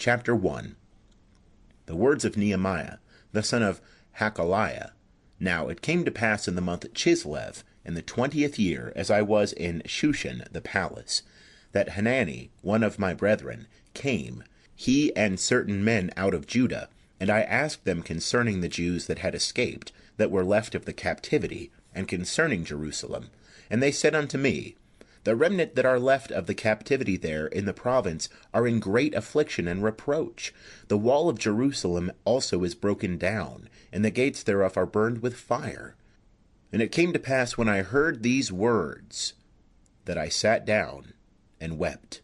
Chapter 1. The words of Nehemiah, the son of Hakaliah. Now it came to pass in the month Chislev, in the 20th year, as I was in Shushan the palace, that Hanani, one of my brethren, came, he and certain men out of Judah, and I asked them concerning the Jews that had escaped, that were left of the captivity, and concerning Jerusalem. And they said unto me, The remnant that are left of the captivity there in the province are in great affliction and reproach. The wall of Jerusalem also is broken down, and the gates thereof are burned with fire. And it came to pass, when I heard these words, that I sat down and wept,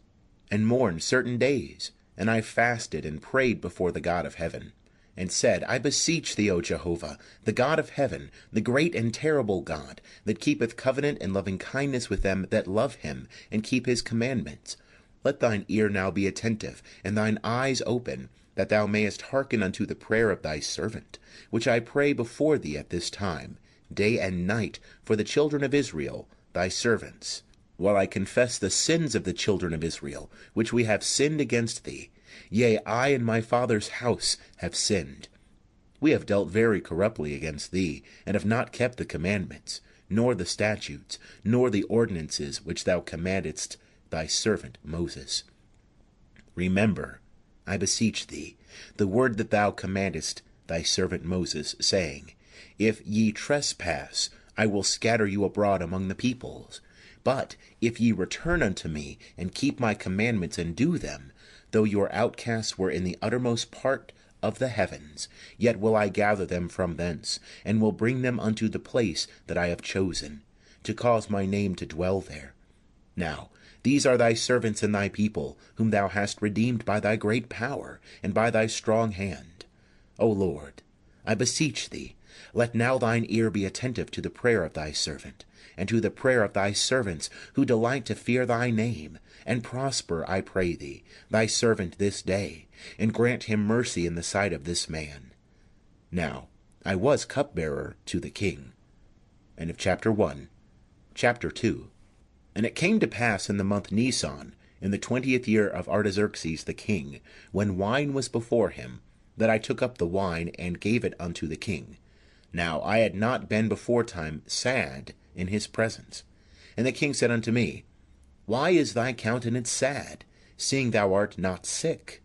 and mourned certain days, and I fasted and prayed before the God of heaven, and said, I beseech thee, O Jehovah, the God of heaven, the great and terrible God, that keepeth covenant and loving kindness with them that love him, and keep his commandments. Let thine ear now be attentive, and thine eyes open, that thou mayest hearken unto the prayer of thy servant, which I pray before thee at this time, day and night, for the children of Israel, thy servants, while I confess the sins of the children of Israel, which we have sinned against thee. Yea, I and my father's house have sinned. We have dealt very corruptly against thee, and have not kept the commandments, nor the statutes, nor the ordinances which thou commandedst thy servant Moses. Remember, I beseech thee, the word that thou commandest thy servant Moses, saying, If ye trespass, I will scatter you abroad among the peoples. But if ye return unto me, and keep my commandments, and do them, though your outcasts were in the uttermost part of the heavens, yet will I gather them from thence, and will bring them unto the place that I have chosen, to cause my name to dwell there. Now these are thy servants and thy people, whom thou hast redeemed by thy great power, and by thy strong hand. O Lord, I beseech thee, let now thine ear be attentive to the prayer of thy servant, and to the prayer of thy servants, who delight to fear thy name, and prosper, I pray thee, thy servant this day, and grant him mercy in the sight of this man. Now I was cupbearer to the king. End of chapter 1. Chapter 2. And it came to pass in the month Nisan, in the 20th year of Artaxerxes the king, when wine was before him, that I took up the wine, and gave it unto the king. Now I had not been beforetime sad in his presence. And the king said unto me, Why is thy countenance sad, seeing thou art not sick?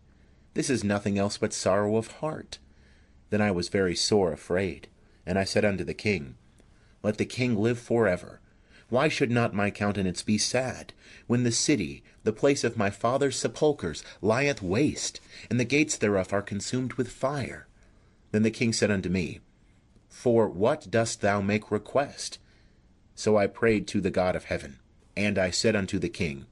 This is nothing else but sorrow of heart. Then I was very sore afraid, and I said unto the king, Let the king live forever. Why should not my countenance be sad, when the city, the place of my father's sepulchres, lieth waste, and the gates thereof are consumed with fire? Then the king said unto me, For what dost thou make request? So I prayed to the God of heaven, and I said unto the king,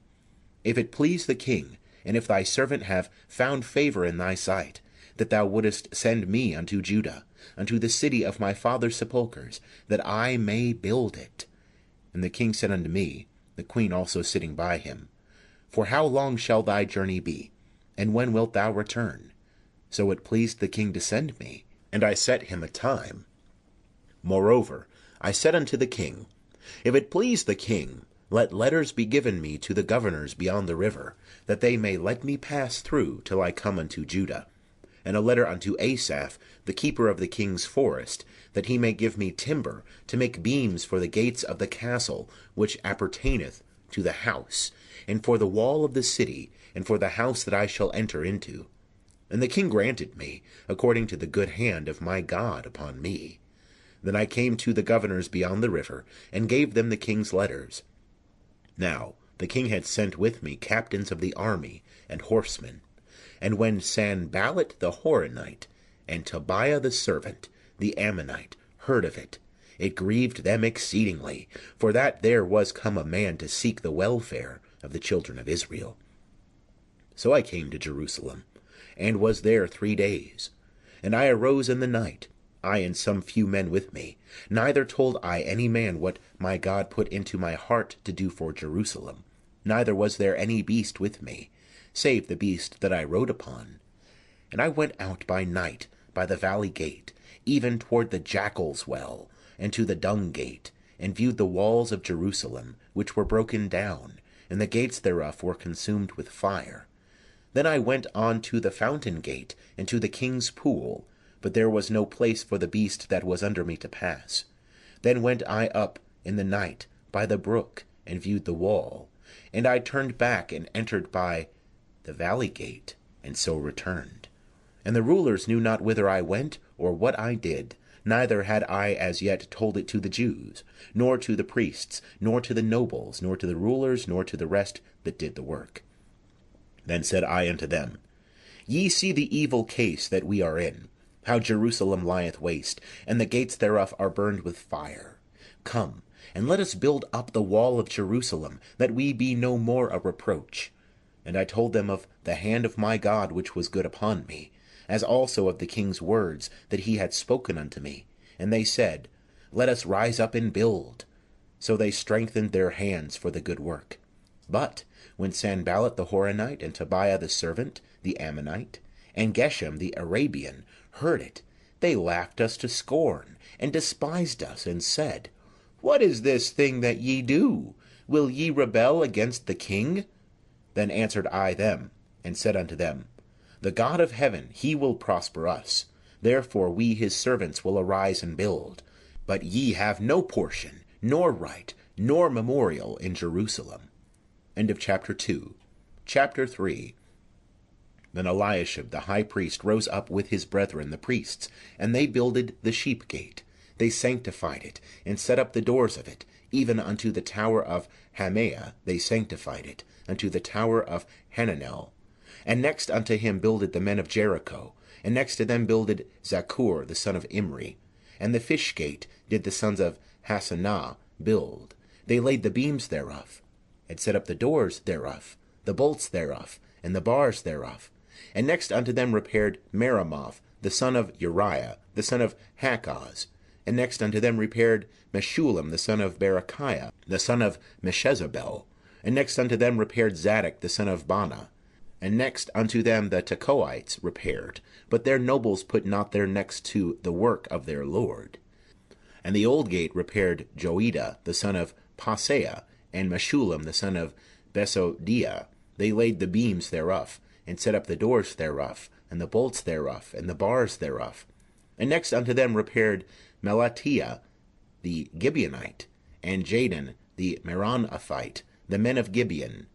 If it please the king, and if thy servant have found favor in thy sight, that thou wouldest send me unto Judah, unto the city of my father's sepulchres, that I may build it. And the king said unto me, the queen also sitting by him, For how long shall thy journey be, and when wilt thou return? So it pleased the king to send me, and I set him a time. Moreover, I said unto the king, If it please the king, let letters be given me to the governors beyond the river, that they may let me pass through till I come unto Judah, and a letter unto Asaph, the keeper of the king's forest, that he may give me timber to make beams for the gates of the castle which appertaineth to the house, and for the wall of the city, and for the house that I shall enter into. And the king granted me, according to the good hand of my God upon me. Then I came to the governors beyond the river, and gave them the king's letters. Now the king had sent with me captains of the army and horsemen. And when Sanballat the Horonite, and Tobiah the servant, the Ammonite, heard of it, it grieved them exceedingly, for that there was come a man to seek the welfare of the children of Israel. So I came to Jerusalem, and was there 3 days. And I arose in the night, I and some few men with me, neither told I any man what my God put into my heart to do for Jerusalem, neither was there any beast with me, save the beast that I rode upon. And I went out by night by the valley gate, even toward the jackal's well, and to the dung gate, and viewed the walls of Jerusalem, which were broken down, and the gates thereof were consumed with fire. Then I went on to the fountain gate, and to the king's pool, but there was no place for the beast that was under me to pass. Then went I up in the night by the brook, and viewed the wall. And I turned back and entered by the valley gate, and so returned. And the rulers knew not whither I went, or what I did, neither had I as yet told it to the Jews, nor to the priests, nor to the nobles, nor to the rulers, nor to the rest that did the work. Then said I unto them, Ye see the evil case that we are in, how Jerusalem lieth waste, and the gates thereof are burned with fire. Come, and let us build up the wall of Jerusalem, that we be no more a reproach. And I told them of the hand of my God which was good upon me, as also of the king's words that he had spoken unto me. And they said, Let us rise up and build. So they strengthened their hands for the good work. But when Sanballat the Horonite, and Tobiah the servant, the Ammonite, and Geshem the Arabian, heard it, they laughed us to scorn, and despised us, and said, What is this thing that ye do? Will ye rebel against the king? Then answered I them, and said unto them, The God of heaven, he will prosper us. Therefore we his servants will arise and build. But ye have no portion, nor right, nor memorial in Jerusalem. End of chapter 2. Chapter 3. Then Eliashib the high priest rose up with his brethren the priests, and they builded the sheep gate. They sanctified it, and set up the doors of it, even unto the tower of Hammeah they sanctified it, unto the tower of Hananel. And next unto him builded the men of Jericho, and next to them builded Zaccur the son of Imri. And the fish gate did the sons of Hassenaah build. They laid the beams thereof, and set up the doors thereof, the bolts thereof, and the bars thereof. And next unto them repaired Meremoth the son of Uriah, the son of Hakkoz. And next unto them repaired Meshullam the son of Berechiah, the son of Meshezabel. And next unto them repaired Zadok the son of Bana. And next unto them the Tekoites repaired, but their nobles put not their necks to the work of their lord. And the old gate repaired Joiada the son of Paseah, and Meshullam the son of Besodiah. They laid the beams thereof, and set up the doors thereof, and the bolts thereof, and the bars thereof. And next unto them repaired Melatiah the Gibeonite, and Jadon the Meronothite, the men of Gibeon,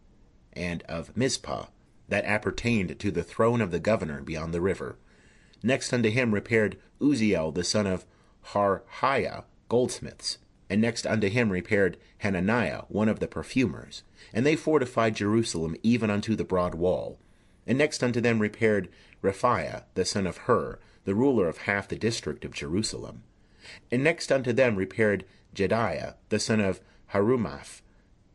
and of Mizpah, that appertained to the throne of the governor beyond the river. Next unto him repaired Uzziel the son of Harhiah, goldsmiths. And next unto him repaired Hananiah, one of the perfumers. And they fortified Jerusalem even unto the broad wall. And next unto them repaired Rephaiah the son of Hur, the ruler of half the district of Jerusalem. And next unto them repaired Jediah the son of Harumaph,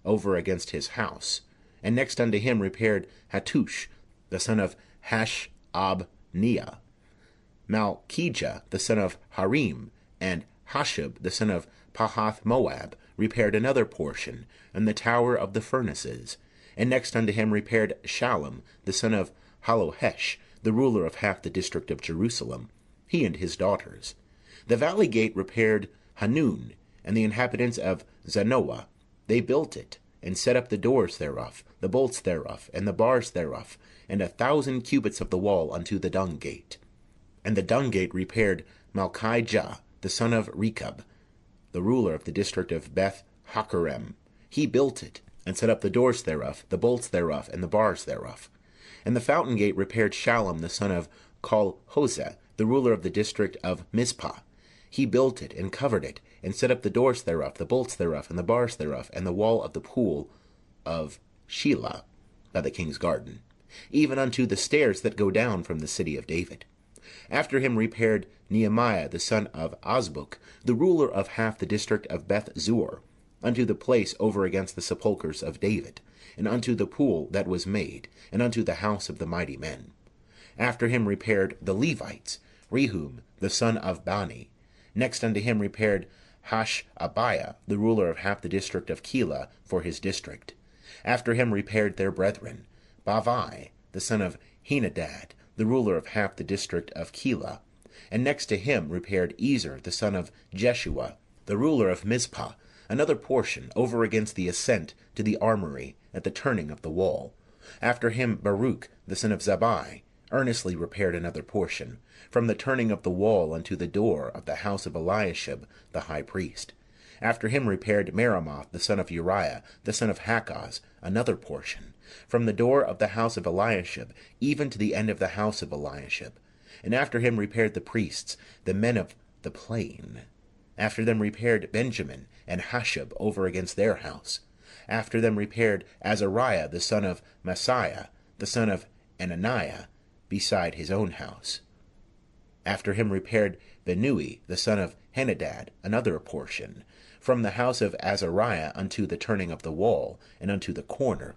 over against his house. And next unto him repaired Hattush the son of Hashabniah. Malchijah the son of Harim, and Hashub the son of Pahath-Moab repaired another portion, and the tower of the furnaces. And next unto him repaired Shallum the son of Halohesh, the ruler of half the district of Jerusalem, he and his daughters. The valley gate repaired Hanun, and the inhabitants of Zanoah. They built it, and set up the doors thereof, the bolts thereof, and the bars thereof, and 1,000 cubits of the wall unto the dung gate. And the dung gate repaired Malchijah the son of Rechab, the ruler of the district of Beth-Hakerem. He built it, and set up the doors thereof, the bolts thereof, and the bars thereof. And the fountain gate repaired Shallum the son of Col-Hozeh, the ruler of the district of Mizpah. He built it, and covered it, and set up the doors thereof, the bolts thereof, and the bars thereof, and the wall of the pool of Shelah, by the king's garden, even unto the stairs that go down from the city of David. After him repaired Nehemiah the son of Azbuk, the ruler of half the district of Beth-zur, unto the place over against the sepulchres of David, and unto the pool that was made, and unto the house of the mighty men. After him repaired the Levites, Rehum the son of Bani. Next unto him repaired Hashabiah, the ruler of half the district of Keilah, for his district. After him repaired their brethren, Bavai the son of Henadad, the ruler of half the district of Keilah. And next to him repaired Ezer the son of Jeshua, the ruler of Mizpah, another portion over against the ascent to the armory at the turning of the wall. After him Baruch the son of Zabbai, earnestly repaired another portion, from the turning of the wall unto the door of the house of Eliashib the high priest. After him repaired Meremoth the son of Uriah, the son of Hakkoz, another portion, from the door of the house of Eliashib, even to the end of the house of Eliashib. And after him repaired the priests, the men of the plain. After them repaired Benjamin and Hashub over against their house. After them repaired Azariah the son of Maaseiah, the son of Ananiah, beside his own house. After him repaired Benui the son of Henadad another portion, from the house of Azariah unto the turning of the wall, and unto the corner.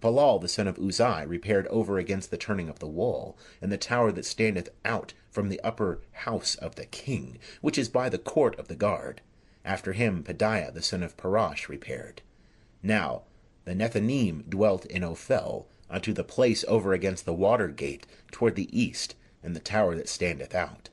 Palal the son of Uzai repaired over against the turning of the wall, and the tower that standeth out from the upper house of the king, which is by the court of the guard. After him Pedaiah the son of Parash repaired. Now the Nethinim dwelt in Ophel, unto the place over against the water gate toward the east, and the tower that standeth out.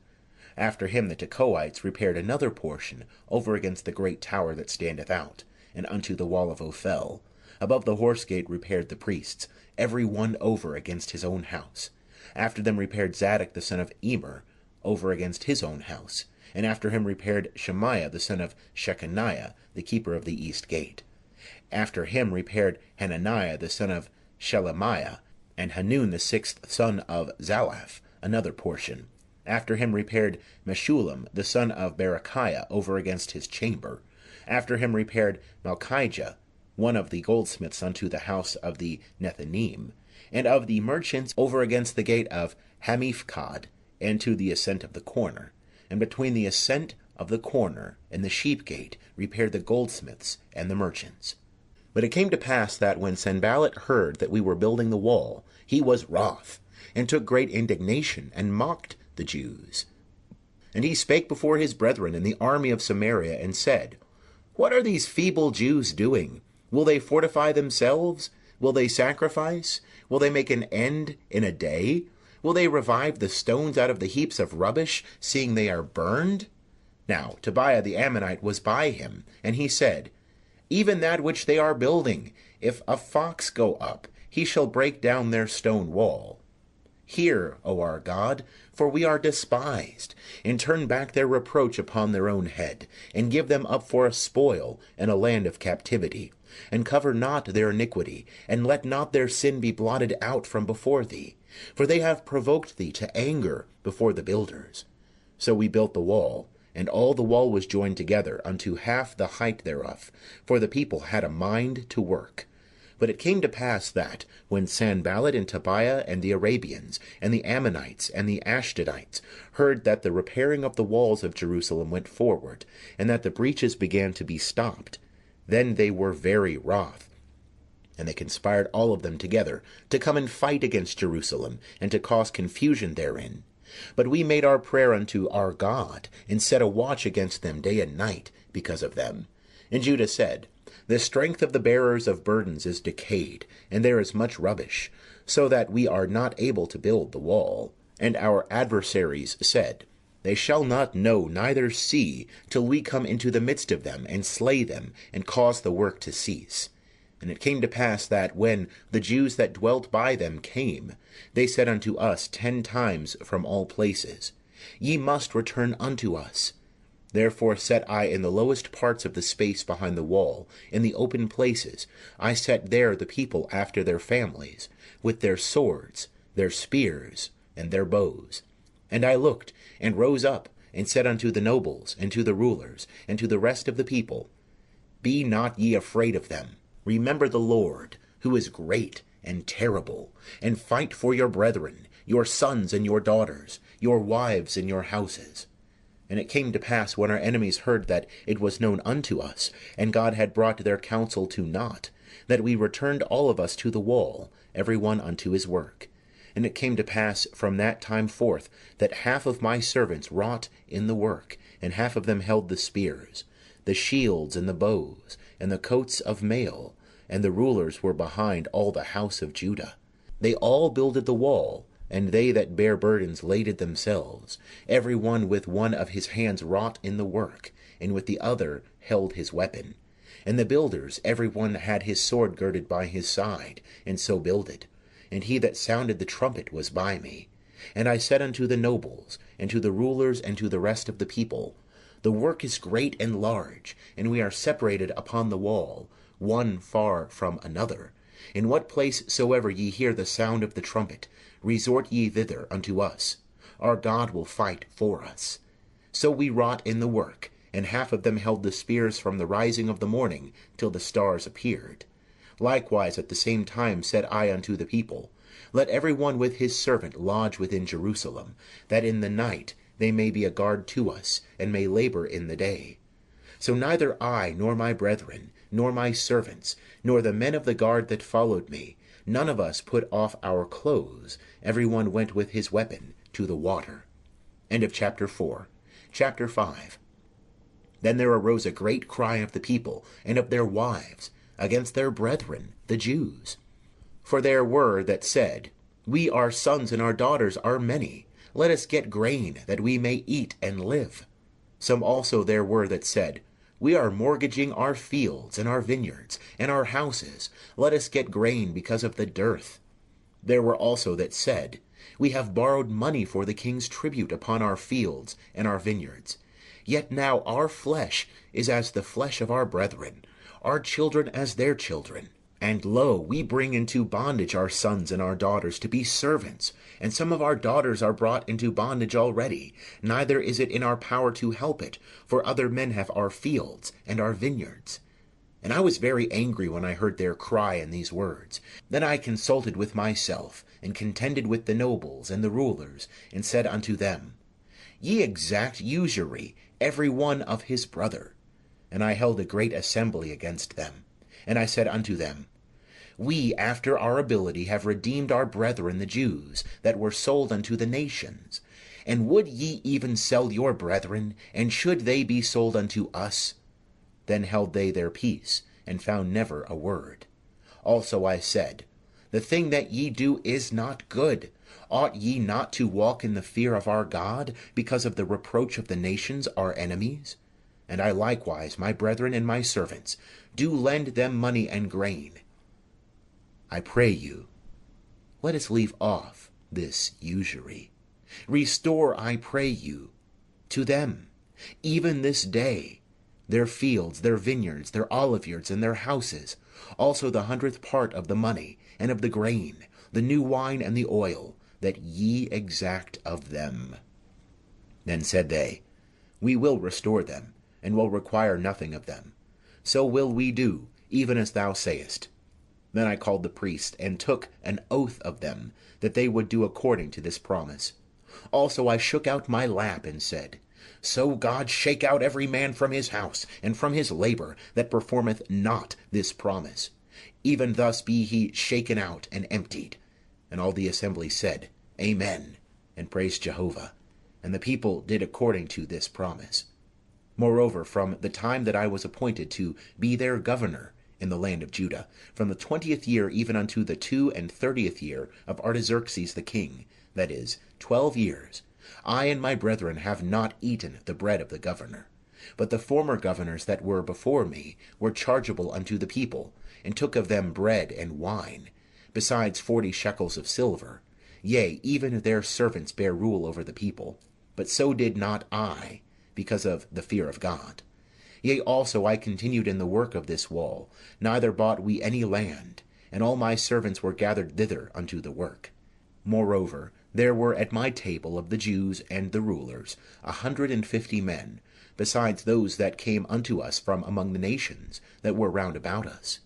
After him the Tekoites repaired another portion over against the great tower that standeth out, and unto the wall of Ophel. Above the horse gate repaired the priests, every one over against his own house. After them repaired Zadok the son of Emer, over against his own house. And after him repaired Shemaiah the son of Shechaniah, the keeper of the east gate. After him repaired Hananiah the son of Shelemiah, and Hanun the sixth son of Zalaph, another portion. After him repaired Meshullam the son of Berechiah over against his chamber. After him repaired Malchijah, one of the goldsmiths, unto the house of the Nethinim, and of the merchants over against the gate of Hamifkad, and to the ascent of the corner. And between the ascent of the corner and the sheep gate repaired the goldsmiths and the merchants. But it came to pass that when Sanballat heard that we were building the wall, he was wroth, and took great indignation, and mocked the Jews. And he spake before his brethren in the army of Samaria, and said, What are these feeble Jews doing? Will they fortify themselves? Will they sacrifice? Will they make an end in a day? Will they revive the stones out of the heaps of rubbish, seeing they are burned? Now Tobiah the Ammonite was by him, and he said, Even that which they are building, if a fox go up, he shall break down their stone wall. Hear, O our God, for we are despised, and turn back their reproach upon their own head, and give them up for a spoil and a land of captivity, and cover not their iniquity, and let not their sin be blotted out from before thee, for they have provoked thee to anger before the builders. So we built the wall, and all the wall was joined together unto half the height thereof, for the people had a mind to work. But it came to pass that, when Sanballat and Tobiah and the Arabians, and the Ammonites, and the Ashdodites, heard that the repairing of the walls of Jerusalem went forward, and that the breaches began to be stopped, then they were very wroth. And they conspired all of them together to come and fight against Jerusalem, and to cause confusion therein. But we made our prayer unto our God, and set a watch against them day and night because of them. And Judah said, The strength of the bearers of burdens is decayed, and there is much rubbish, so that we are not able to build the wall. And our adversaries said, They shall not know neither see, till we come into the midst of them, and slay them, and cause the work to cease. And it came to pass that, when the Jews that dwelt by them came, they said unto us 10 times from all places, Ye must return unto us. Therefore set I in the lowest parts of the space behind the wall, in the open places, I set there the people after their families, with their swords, their spears, and their bows. And I looked, and rose up, and said unto the nobles, and to the rulers, and to the rest of the people, Be not ye afraid of them. Remember the Lord, who is great and terrible, and fight for your brethren, your sons and your daughters, your wives and your houses. And it came to pass, when our enemies heard that it was known unto us, and God had brought their counsel to naught, that we returned all of us to the wall, every one unto his work. And it came to pass from that time forth, that half of my servants wrought in the work, and half of them held the spears, the shields and the bows, and the coats of mail, and the rulers were behind all the house of Judah. They all builded the wall, and they that bare burdens laded themselves, every one with one of his hands wrought in the work, and with the other held his weapon. And the builders, every one had his sword girded by his side, and so builded. and he that sounded the trumpet was by me. And I said unto the nobles, and to the rulers, and to the rest of the people, the work is great and large, and we are separated upon the wall, one far from another. In what place soever ye hear the sound of the trumpet, resort ye thither unto us. Our God will fight for us. So we wrought in the work, and half of them held the spears from the rising of the morning till the stars appeared. Likewise at the same time said I unto the people, let every one with his servant lodge within Jerusalem, that in the night they may be a guard to us, and may labor in the day. So neither I, nor my brethren, nor my servants, nor the men of the guard that followed me, none of us put off our clothes, every one went with his weapon to the water. End of chapter 4. Chapter 5. Then there arose a great cry of the people and of their wives against their brethren, the Jews. For there were that said, we our sons and our daughters are many, let us get grain, that we may eat and live. Some also there were that said, we are mortgaging our fields and our vineyards and our houses, let us get grain because of the dearth. There were also that said, we have borrowed money for the king's tribute upon our fields and our vineyards. Yet now our flesh is as the flesh of our brethren, our children as their children. And lo, we bring into bondage our sons and our daughters to be servants, and some of our daughters are brought into bondage already, neither is it in our power to help it, for other men have our fields and our vineyards. And I was very angry when I heard their cry in these words. Then I consulted with myself, and contended with the nobles and the rulers, and said unto them, ye exact usury, every one of his brother. And I held a great assembly against them. And I said unto them, we after our ability have redeemed our brethren the Jews, that were sold unto the nations. And would ye even sell your brethren, and should they be sold unto us? Then held they their peace, and found never a word. Also I said, the thing that ye do is not good. Ought ye not to walk in the fear of our God, because of the reproach of the nations, our enemies? And I likewise, my brethren and my servants, do lend them money and grain. I pray you, let us leave off this usury. Restore, I pray you, to them, even this day, their fields, their vineyards, their oliveyards, and their houses, also the 100th part of the money, and of the grain, the new wine, and the oil, that ye exact of them. Then said they, we will restore them, and will require nothing of them. So will we do, even as thou sayest. Then I called the priest, and took an oath of them, that they would do according to this promise. Also I shook out my lap, and said, so God shake out every man from his house, and from his labor, that performeth not this promise. Even thus be he shaken out and emptied. And all the assembly said, Amen, and praised Jehovah. And the people did according to this promise. Moreover, from the time that I was appointed to be their governor in the land of Judah, from the 20th year even unto the 32nd year of Artaxerxes the king, that is, 12 years, I and my brethren have not eaten the bread of the governor. But the former governors that were before me were chargeable unto the people, and took of them bread and wine, besides 40 shekels of silver. Yea, even their servants bare rule over the people. But so did not I, because of the fear of God. Yea, also I continued in the work of this wall, neither bought we any land, and all my servants were gathered thither unto the work. Moreover, there were at my table of the Jews and the rulers 150 men, besides those that came unto us from among the nations that were round about us.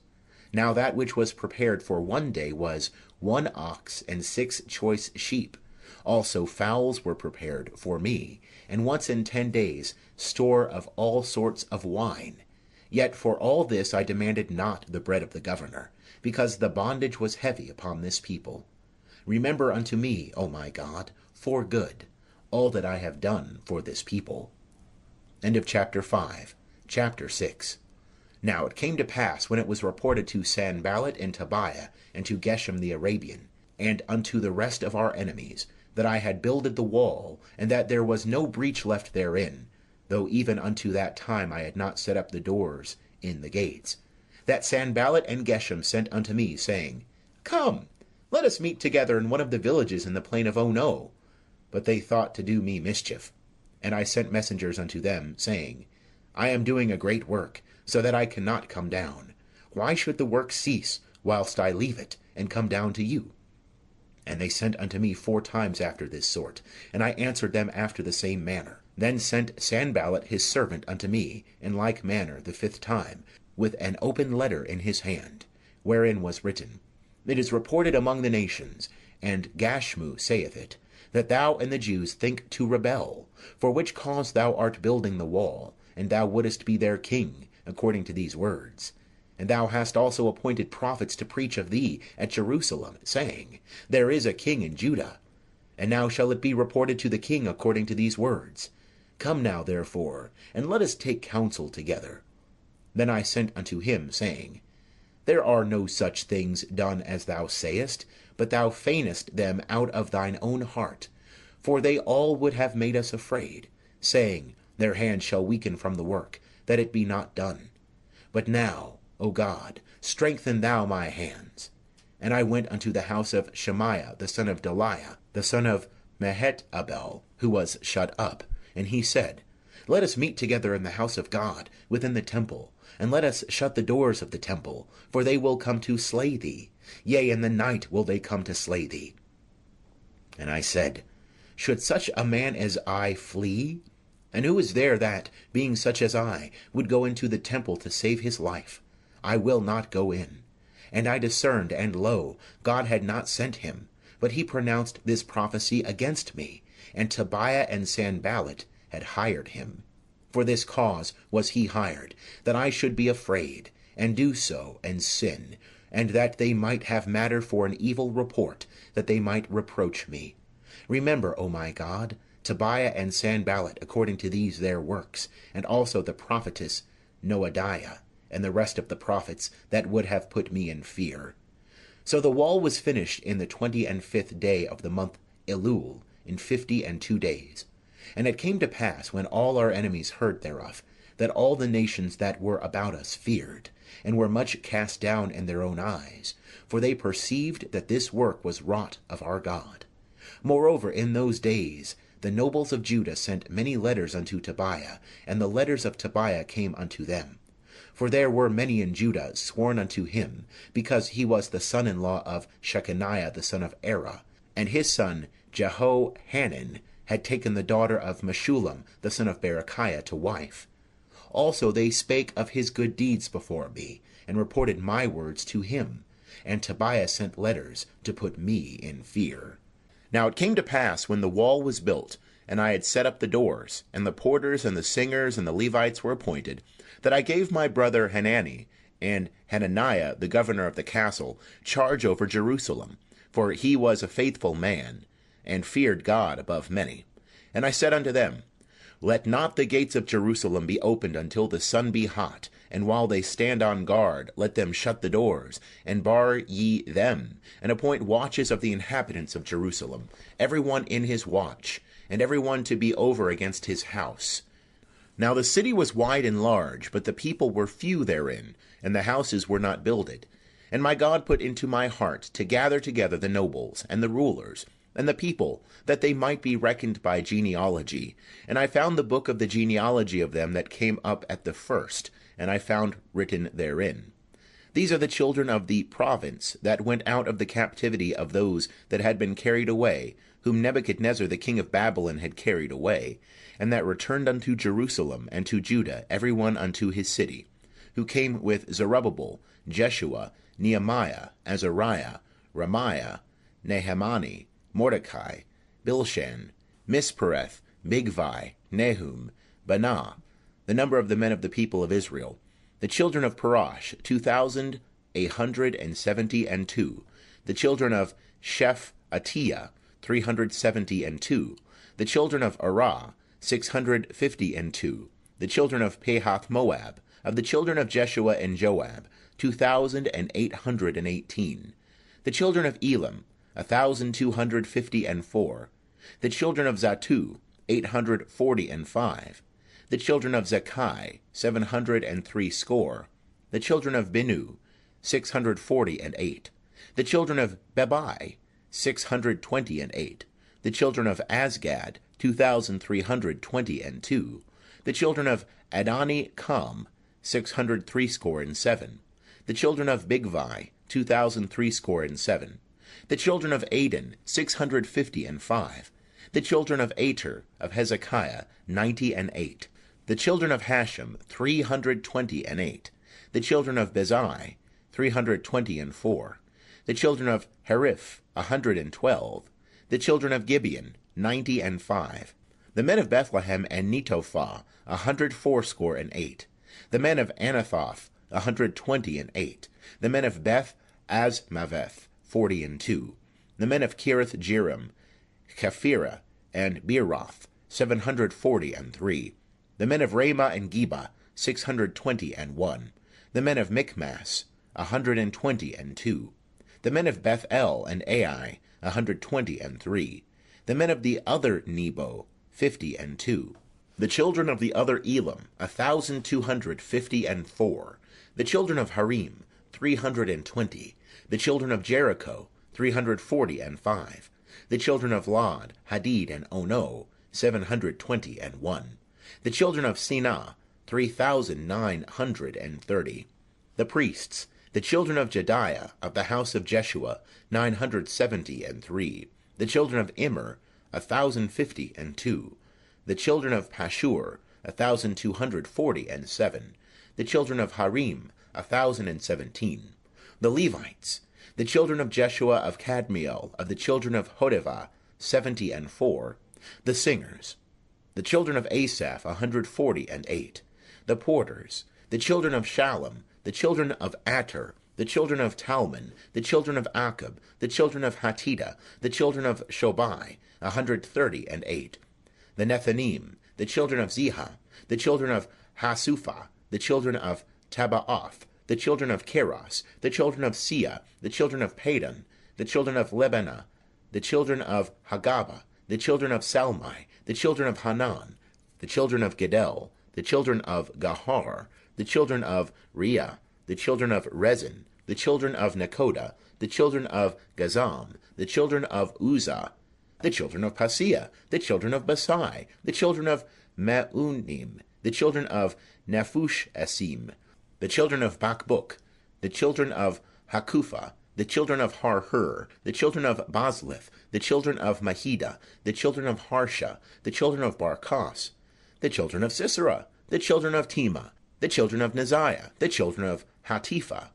Now that which was prepared for one day was 1 ox and 6 choice sheep. Also fowls were prepared for me, and once in 10 days store of all sorts of wine. Yet for all this I demanded not the bread of the governor, because the bondage was heavy upon this people. Remember unto me, O my God, for good, all that I have done for this people. End of chapter 5. Chapter 6. Now it came to pass, when it was reported to Sanballat and Tobiah, and to Geshem the Arabian, and unto the rest of our enemies, that I had builded the wall, and that there was no breach left therein, though even unto that time I had not set up the doors in the gates, that Sanballat and Geshem sent unto me, saying, Come, Let us meet together in one of the villages in the plain of Ono. But they thought to do me mischief. And I sent messengers unto them, saying, I am doing a great work, so that I cannot come down. Why should the work cease, whilst I leave it, and come down to you? And they sent unto me 4 times after this sort, and I answered them after the same manner. Then sent Sanballat his servant unto me, in like manner the 5th time, with an open letter in his hand, wherein was written, It is reported among the nations, and Gashmu saith it, that thou and the Jews think to rebel, for which cause thou art building the wall, and thou wouldest be their king, according to these words. And thou hast also appointed prophets to preach of thee at Jerusalem, saying, There is a king in Judah. And now shall it be reported to the king according to these words. Come now, therefore, and let us take counsel together. Then I sent unto him, saying, There are no such things done as thou sayest, but thou feignest them out of thine own heart. For they all would have made us afraid, saying, Their hand shall weaken from the work, that it be not done. But now, O God, strengthen thou my hands. And I went unto the house of Shemaiah, the son of Delaiah, the son of Mehetabel, who was shut up. And he said, Let us meet together in the house of God, within the temple, and let us shut the doors of the temple, for they will come to slay thee. Yea, in the night will they come to slay thee. And I said, Should such a man as I flee? And who is there that, being such as I, would go into the temple to save his life? I will not go in. And I discerned, and lo, God had not sent him, but he pronounced this prophecy against me, and Tobiah and Sanballat had hired him. For this cause was he hired, that I should be afraid, and do so, and sin, and that they might have matter for an evil report, that they might reproach me. Remember, O my God, Tobiah and Sanballat according to these their works, and also the prophetess Noadiah, and the rest of the prophets that would have put me in fear. So the wall was finished in the 25th day of the month Elul, in 52 days. And it came to pass, when all our enemies heard thereof, that all the nations that were about us feared, and were much cast down in their own eyes, for they perceived that this work was wrought of our God. Moreover, in those days the nobles of Judah sent many letters unto Tobiah, and the letters of Tobiah came unto them. For there were many in Judah sworn unto him, because he was the son-in-law of Shechaniah the son of Era, and his son Jehohanan had taken the daughter of Meshullam the son of Berechiah to wife. Also they spake of his good deeds before me, and reported my words to him. And Tobiah sent letters to put me in fear. Now it came to pass, when the wall was built, and I had set up the doors, and the porters and the singers and the Levites were appointed, that I gave my brother Hanani and Hananiah, the governor of the castle, charge over Jerusalem, for he was a faithful man, and feared God above many. And I said unto them, Let not the gates of Jerusalem be opened until the sun be hot, and while they stand on guard, let them shut the doors, and bar ye them, and appoint watches of the inhabitants of Jerusalem, every one in his watch, and every one to be over against his house. Now the city was wide and large, but the people were few therein, and the houses were not builded. And my God put into my heart to gather together the nobles, and the rulers, and the people, that they might be reckoned by genealogy. And I found the book of the genealogy of them that came up at the first, and I found written therein. These are the children of the province that went out of the captivity of those that had been carried away, whom Nebuchadnezzar the king of Babylon had carried away, and that returned unto Jerusalem and to Judah, every one unto his city, who came with Zerubbabel, Jeshua, Nehemiah, Azariah, Ramiah, Nehemani, Mordecai, Bilshan, Mispereth, Bigvai, Nahum, Banah, the number of the men of the people of Israel, the children of Parash, 2,172, the children of Shephatiah, 372, the children of Arah, 652, the children of Pahath Moab, of the children of Jeshua and Joab, 2,818, the children of Elam, 1,254, the children of Zattu, 845, the children of Zekai, 703 score, the children of Binu, 648, The children of Bebai, 628. The children of Azgad, 2322. The children of Adoni Kam, 667. The children of Bigvai, 2367. The children of Adin, 655. The children of Ater, of Hezekiah, 98. The children of Hashem, 328. The children of Bezai, 324. The children of Hariph, 112. The children of Gibeon, 95. The men of Bethlehem and Netophah, 168. The men of Anathoth, 128. The men of Beth Azmaveth, 42. The men of Kirith Jearim, Kephirah, and Beeroth, 743. The men of Ramah and Geba, 621. The men of Michmas, 122. The men of Bethel and Ai, 123. The men of the other Nebo, 52. The children of the other Elam, 1,254. The children of Harim, 320. The children of Jericho, 345. The children of Lod, Hadid, and Ono, 721. The children of Sinah, 3,930. The priests, the children of Jediah, of the house of Jeshua, 973. The children of Immer, 1,052. The children of Pashur, 1,247. The children of Harim, 1,017. The Levites, the children of Jeshua of Kadmiel, of the children of Hodevah, 74. The singers, the children of Asaph, 148. The porters, the children of Shallum, the children of Ater, the children of Talmon, the children of Akab, the children of Hatita, the children of Shobai, 138. The Nethanim, the children of Ziha, the children of Hasupha, the children of Tabaoth, the children of Keros, the children of Sia, the children of Padon, the children of Lebanah, the children of Hagaba, the children of Salmai, the children of Hanan, the children of Gedel, the children of Gahar, the children of Riah, the children of Rezin, the children of Nekoda, the children of Gazam, the children of Uzzah, the children of Paseah, the children of Basai, the children of Meunim, the children of Nephush Esim, the children of Bakbuk, the children of Hakupha, the children of Harhur, the children of Baslith, the children of Mahida, the children of Harsha, the children of Barkos, the children of Sisera, the children of Tema, the children of Neziah, the children of Hatipha,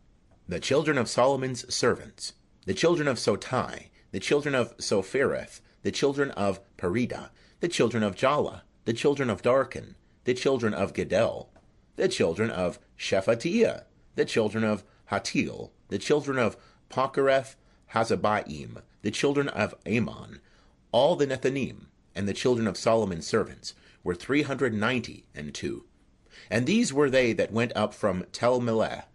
the children of Solomon's servants, the children of Sotai, the children of Sophereth, the children of Perida, the children of Jala, the children of Darkon, the children of Gedel, the children of Shephatiah, the children of Hatil, the children of Pokereth Hazabaim, the children of Ammon. All the Nethanim, and the children of Solomon's servants, were 392. And these were they that went up from Tel Melech,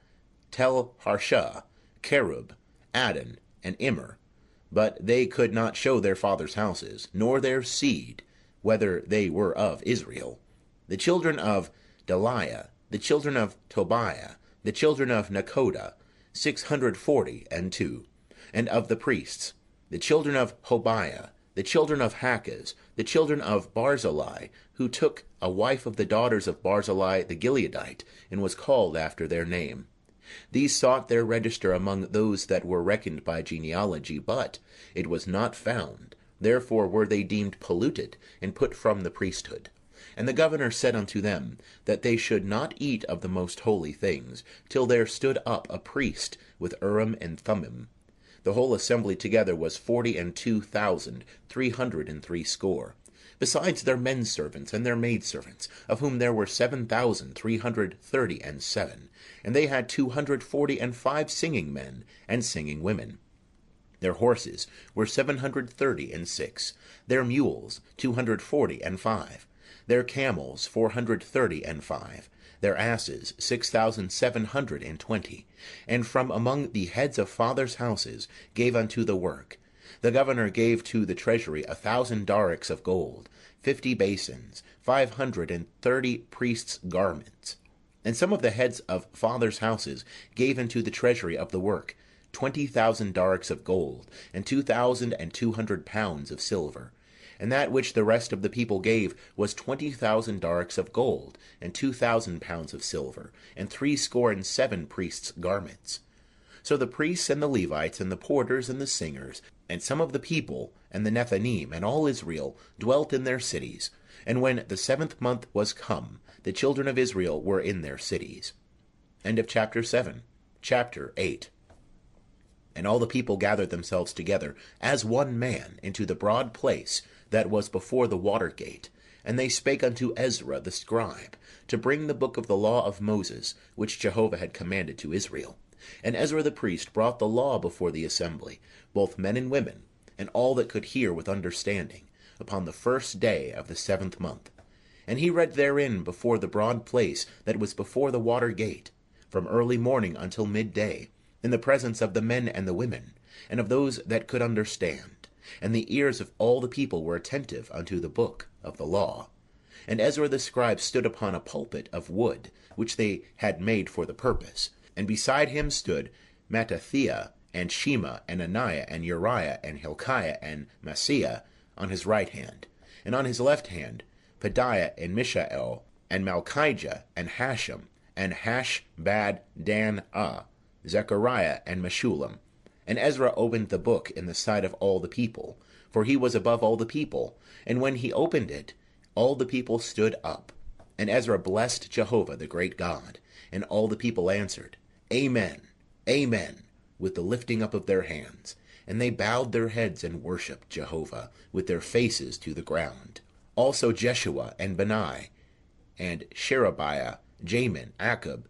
Tel Harsha, Kerub, Adon, and Immer. But they could not show their fathers' houses, nor their seed, whether they were of Israel. The children of Deliah, the children of Tobiah, the children of Nekoda, 642. And of the priests, the children of Hobiah, the children of Hakaz, the children of Barzillai, who took a wife of the daughters of Barzillai the Gileadite, and was called after their name. These sought their register among those that were reckoned by genealogy, but it was not found. Therefore were they deemed polluted, and put from the priesthood. And the governor said unto them, that they should not eat of the most holy things, till there stood up a priest with Urim and Thummim. The whole assembly together was 42,360, besides their men servants and their maidservants, of whom there were 7,337, and they had 245 singing men and singing women. Their horses were 736, their mules 245, their camels 435, their asses 6,720, and from among the heads of fathers' houses gave unto the work. The governor gave to the treasury 1,000 darics of gold, 50 basins, 530 priests' garments. And some of the heads of fathers' houses gave into the treasury of the work 20,000 darics of gold, and 2,200 pounds of silver. And that which the rest of the people gave was 20,000 darics of gold, and 2,000 pounds of silver, and 67 priests' garments. So the priests and the Levites and the porters and the singers, and some of the people, and the Nethinim, and all Israel, dwelt in their cities. And when the 7th month was come, the children of Israel were in their cities. End of chapter 7. Chapter 8. And all the people gathered themselves together as one man into the broad place that was before the water gate. And they spake unto Ezra the scribe, to bring the book of the law of Moses, which Jehovah had commanded to Israel. And Ezra the priest brought the law before the assembly, both men and women, and all that could hear with understanding, upon the 1st day of the 7th month. And he read therein before the broad place that was before the water gate, from early morning until midday, in the presence of the men and the women, and of those that could understand. And the ears of all the people were attentive unto the book of the law. And Ezra the scribe stood upon a pulpit of wood, which they had made for the purpose. And beside him stood Mattithiah, and Shema, and Ananiah, and Uriah, and Hilkiah, and Maaseiah on his right hand. And on his left hand Pedaiah, and Mishael, and Malchijah, and Hashem, and Hashbaddanah, Zechariah, and Meshullam. And Ezra opened the book in the sight of all the people, for he was above all the people. And when he opened it, all the people stood up. And Ezra blessed Jehovah the great God. And all the people answered, Amen, Amen, with the lifting up of their hands. And they bowed their heads and worshipped Jehovah with their faces to the ground. Also Jeshua, and Benai, and Sherebiah, Jamin, Akub,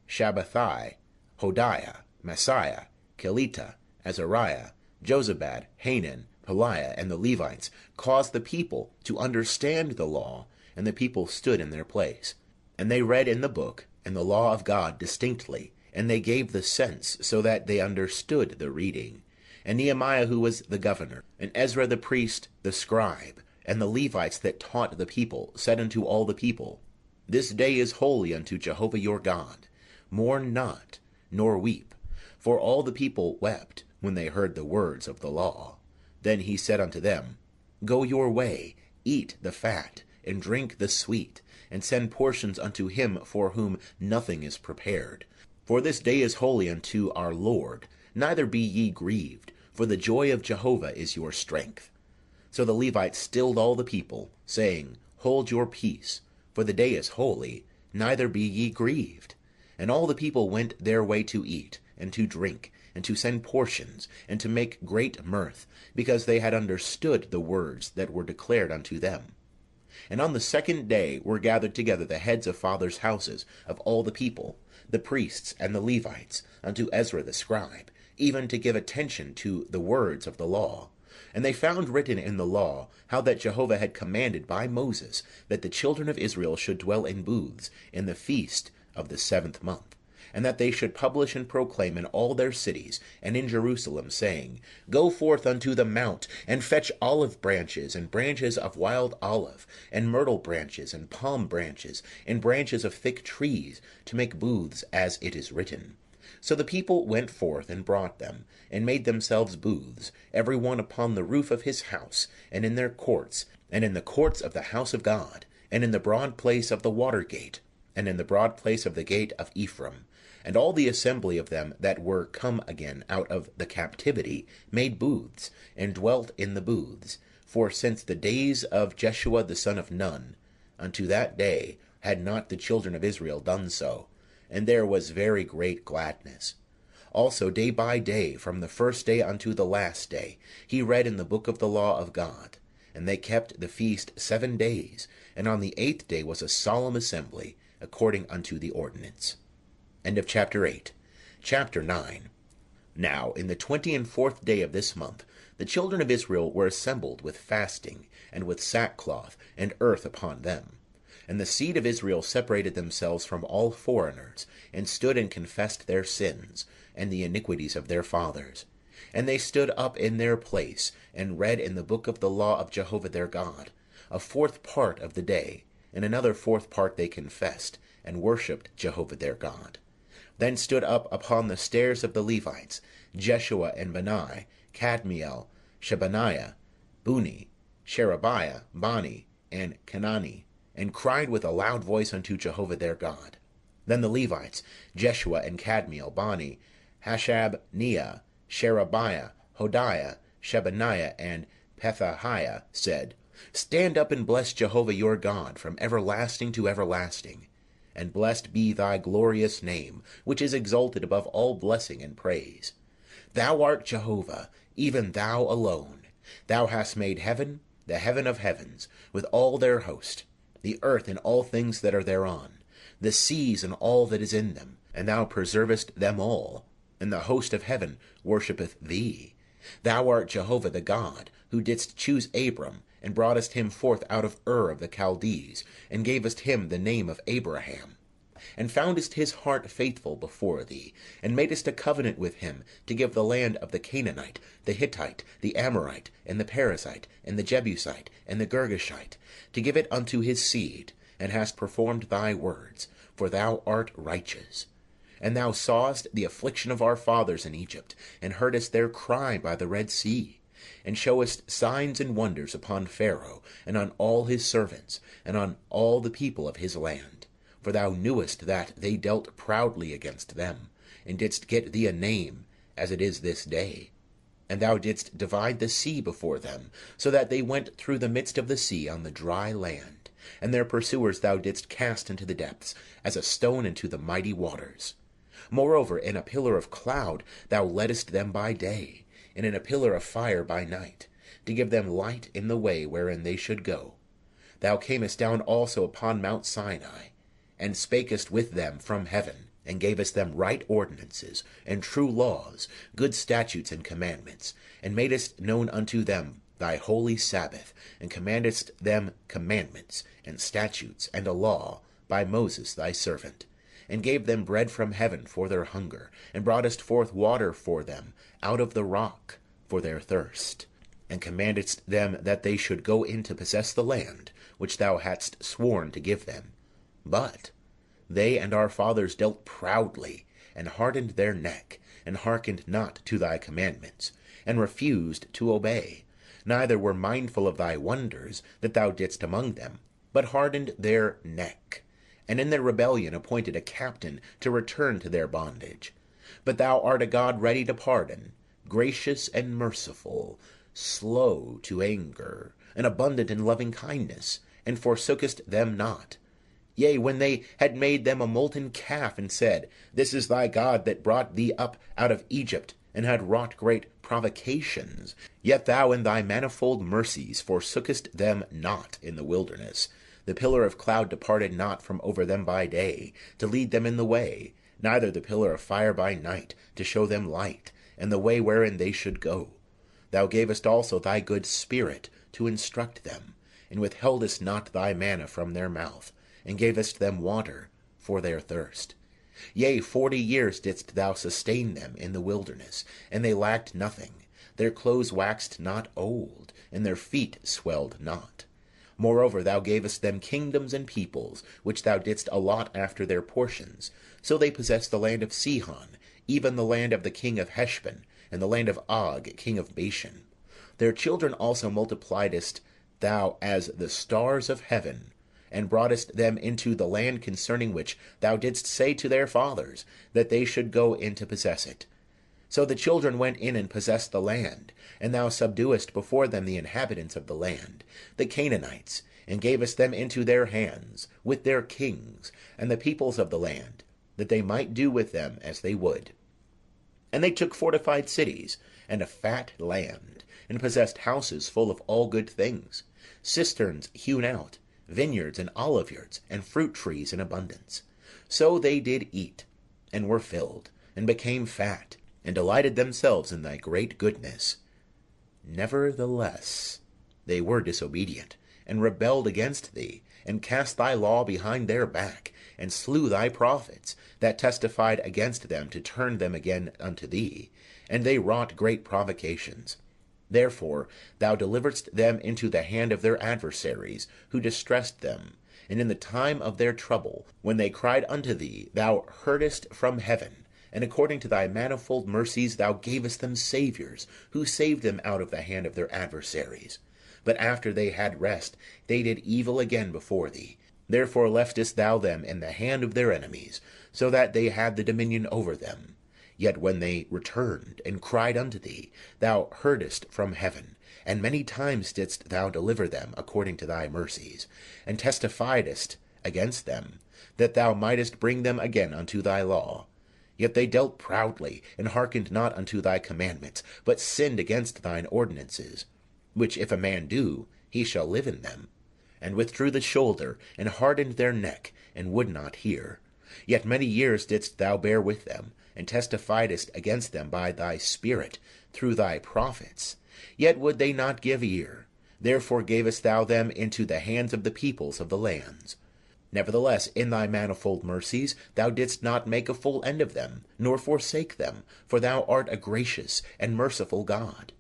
Shabbathai, Hodiah, Maaseiah, Kelita, Azariah, Jozabad, Hanan, Peliah, and the Levites caused the people to understand the law, and the people stood in their place. And they read in the book and the law of God distinctly, and they gave the sense, so that they understood the reading. And Nehemiah, who was the governor, and Ezra the priest, the scribe, and the Levites that taught the people, said unto all the people, This day is holy unto Jehovah your God. Mourn not, nor weep. For all the people wept when they heard the words of the law. Then he said unto them, Go your way, eat the fat, and drink the sweet, and send portions unto him for whom nothing is prepared. For this day is holy unto our Lord, neither be ye grieved, for the joy of Jehovah is your strength. So the Levites stilled all the people, saying, Hold your peace, for the day is holy, neither be ye grieved. And all the people went their way to eat, and to drink, and to send portions, and to make great mirth, because they had understood the words that were declared unto them. And on the 2nd day were gathered together the heads of fathers' houses of all the people, the priests and the Levites, unto Ezra the scribe, even to give attention to the words of the law. And they found written in the law how that Jehovah had commanded by Moses that the children of Israel should dwell in booths in the feast of the 7th month, and that they should publish and proclaim in all their cities and in Jerusalem, saying, Go forth unto the mount, and fetch olive branches, and branches of wild olive, and myrtle branches, and palm branches, and branches of thick trees, to make booths, as it is written. So the people went forth and brought them, and made themselves booths, every one upon the roof of his house, and in their courts, and in the courts of the house of God, and in the broad place of the water gate, and in the broad place of the gate of Ephraim. And all the assembly of them that were come again out of the captivity made booths, and dwelt in the booths. For since the days of Jeshua the son of Nun, unto that day had not the children of Israel done so, and there was very great gladness. Also day by day, from the 1st day unto the last day, he read in the book of the law of God. And they kept the feast 7 days, and on the 8th day was a solemn assembly, according unto the ordinance. End of chapter 8. Chapter 9. Now in the 24th day of this month, the children of Israel were assembled with fasting, and with sackcloth and earth upon them. And the seed of Israel separated themselves from all foreigners, and stood and confessed their sins, and the iniquities of their fathers. And they stood up in their place, and read in the book of the law of Jehovah their God, a 4th part of the day, and another 4th part they confessed, and worshipped Jehovah their God. Then stood up upon the stairs of the Levites Jeshua and Bani, Kadmiel, Shebaniah, Buni, Sherebiah, Bani, and Kenani, and cried with a loud voice unto Jehovah their God. Then the Levites, Jeshua and Kadmiel, Bani, Hashabniah, Sherebiah, Hodiah, Shebaniah, and Pethahiah, said, Stand up and bless Jehovah your God from everlasting to everlasting. And blessed be thy glorious name, which is exalted above all blessing and praise. Thou art Jehovah, even thou alone. Thou hast made heaven, the heaven of heavens, with all their host, the earth and all things that are thereon, the seas and all that is in them, and thou preservest them all, and the host of heaven worshippeth thee. Thou art Jehovah the God, who didst choose Abram, and broughtest him forth out of Ur of the Chaldees, and gavest him the name of Abraham, and foundest his heart faithful before thee, and madest a covenant with him to give the land of the Canaanite, the Hittite, the Amorite, and the Perizzite, and the Jebusite, and the Girgashite, to give it unto his seed, and hast performed thy words, for thou art righteous. And thou sawest the affliction of our fathers in Egypt, and heardest their cry by the Red Sea, and showest signs and wonders upon Pharaoh, and on all his servants, and on all the people of his land. For thou knewest that they dealt proudly against them, and didst get thee a name, as it is this day. And thou didst divide the sea before them, so that they went through the midst of the sea on the dry land. And their pursuers thou didst cast into the depths, as a stone into the mighty waters. Moreover, in a pillar of cloud thou leddest them by day, and in a pillar of fire by night, to give them light in the way wherein they should go. Thou camest down also upon Mount Sinai, and spakest with them from heaven, and gavest them right ordinances, and true laws, good statutes and commandments, and madest known unto them thy holy Sabbath, and commandest them commandments, and statutes, and a law, by Moses thy servant, and gave them bread from heaven for their hunger, and broughtest forth water for them out of the rock for their thirst, and commandedst them that they should go in to possess the land which thou hadst sworn to give them. But they and our fathers dealt proudly, and hardened their neck, and hearkened not to thy commandments, and refused to obey, neither were mindful of thy wonders that thou didst among them, but hardened their neck, and in their rebellion appointed a captain to return to their bondage. But thou art a God ready to pardon, gracious and merciful, slow to anger, and abundant in loving kindness, and forsookest them not. Yea, when they had made them a molten calf, and said, This is thy God that brought thee up out of Egypt, and had wrought great provocations, yet thou in thy manifold mercies forsookest them not in the wilderness. The pillar of cloud departed not from over them by day, to lead them in the way, neither the pillar of fire by night, to show them light, and the way wherein they should go. Thou gavest also thy good Spirit to instruct them, and withheldest not thy manna from their mouth, and gavest them water for their thirst. Yea, 40 years didst thou sustain them in the wilderness, and they lacked nothing. Their clothes waxed not old, and their feet swelled not. Moreover, thou gavest them kingdoms and peoples, which thou didst allot after their portions. So they possessed the land of Sihon, even the land of the king of Heshbon, and the land of Og, king of Bashan. Their children also multipliedst thou as the stars of heaven, and broughtest them into the land concerning which thou didst say to their fathers, that they should go in to possess it. So the children went in and possessed the land, and thou subduest before them the inhabitants of the land, the Canaanites, and gavest them into their hands, with their kings, and the peoples of the land, that they might do with them as they would. And they took fortified cities, and a fat land, and possessed houses full of all good things, cisterns hewn out, vineyards and oliveyards, and fruit trees in abundance. So they did eat, and were filled, and became fat, and delighted themselves in thy great goodness. Nevertheless, they were disobedient, and rebelled against thee, and cast thy law behind their back, and slew thy prophets, that testified against them to turn them again unto thee, and they wrought great provocations. Therefore thou deliveredst them into the hand of their adversaries, who distressed them, and in the time of their trouble, when they cried unto thee, thou heardest from heaven, and according to thy manifold mercies thou gavest them saviours, who saved them out of the hand of their adversaries. But after they had rest, they did evil again before thee. Therefore leftest thou them in the hand of their enemies, so that they had the dominion over them. Yet when they returned and cried unto thee, thou heardest from heaven, and many times didst thou deliver them according to thy mercies, and testifiedst against them, that thou mightest bring them again unto thy law. Yet they dealt proudly, and hearkened not unto thy commandments, but sinned against thine ordinances, which if a man do, he shall live in them, and withdrew the shoulder, and hardened their neck, and would not hear. Yet many years didst thou bear with them, and testifiedst against them by thy Spirit through thy prophets. Yet would they not give ear. Therefore gavest thou them into the hands of the peoples of the lands. Nevertheless, in thy manifold mercies, thou didst not make a full end of them, nor forsake them, for thou art a gracious and merciful God.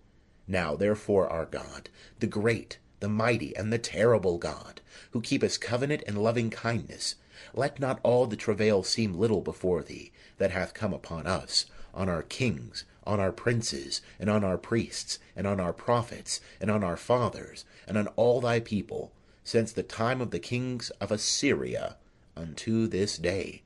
Now therefore, our God, the great, the mighty, and the terrible God, who keepest covenant and loving kindness, let not all the travail seem little before thee, that hath come upon us, on our kings, on our princes, and on our priests, and on our prophets, and on our fathers, and on all thy people, since the time of the kings of Assyria unto this day.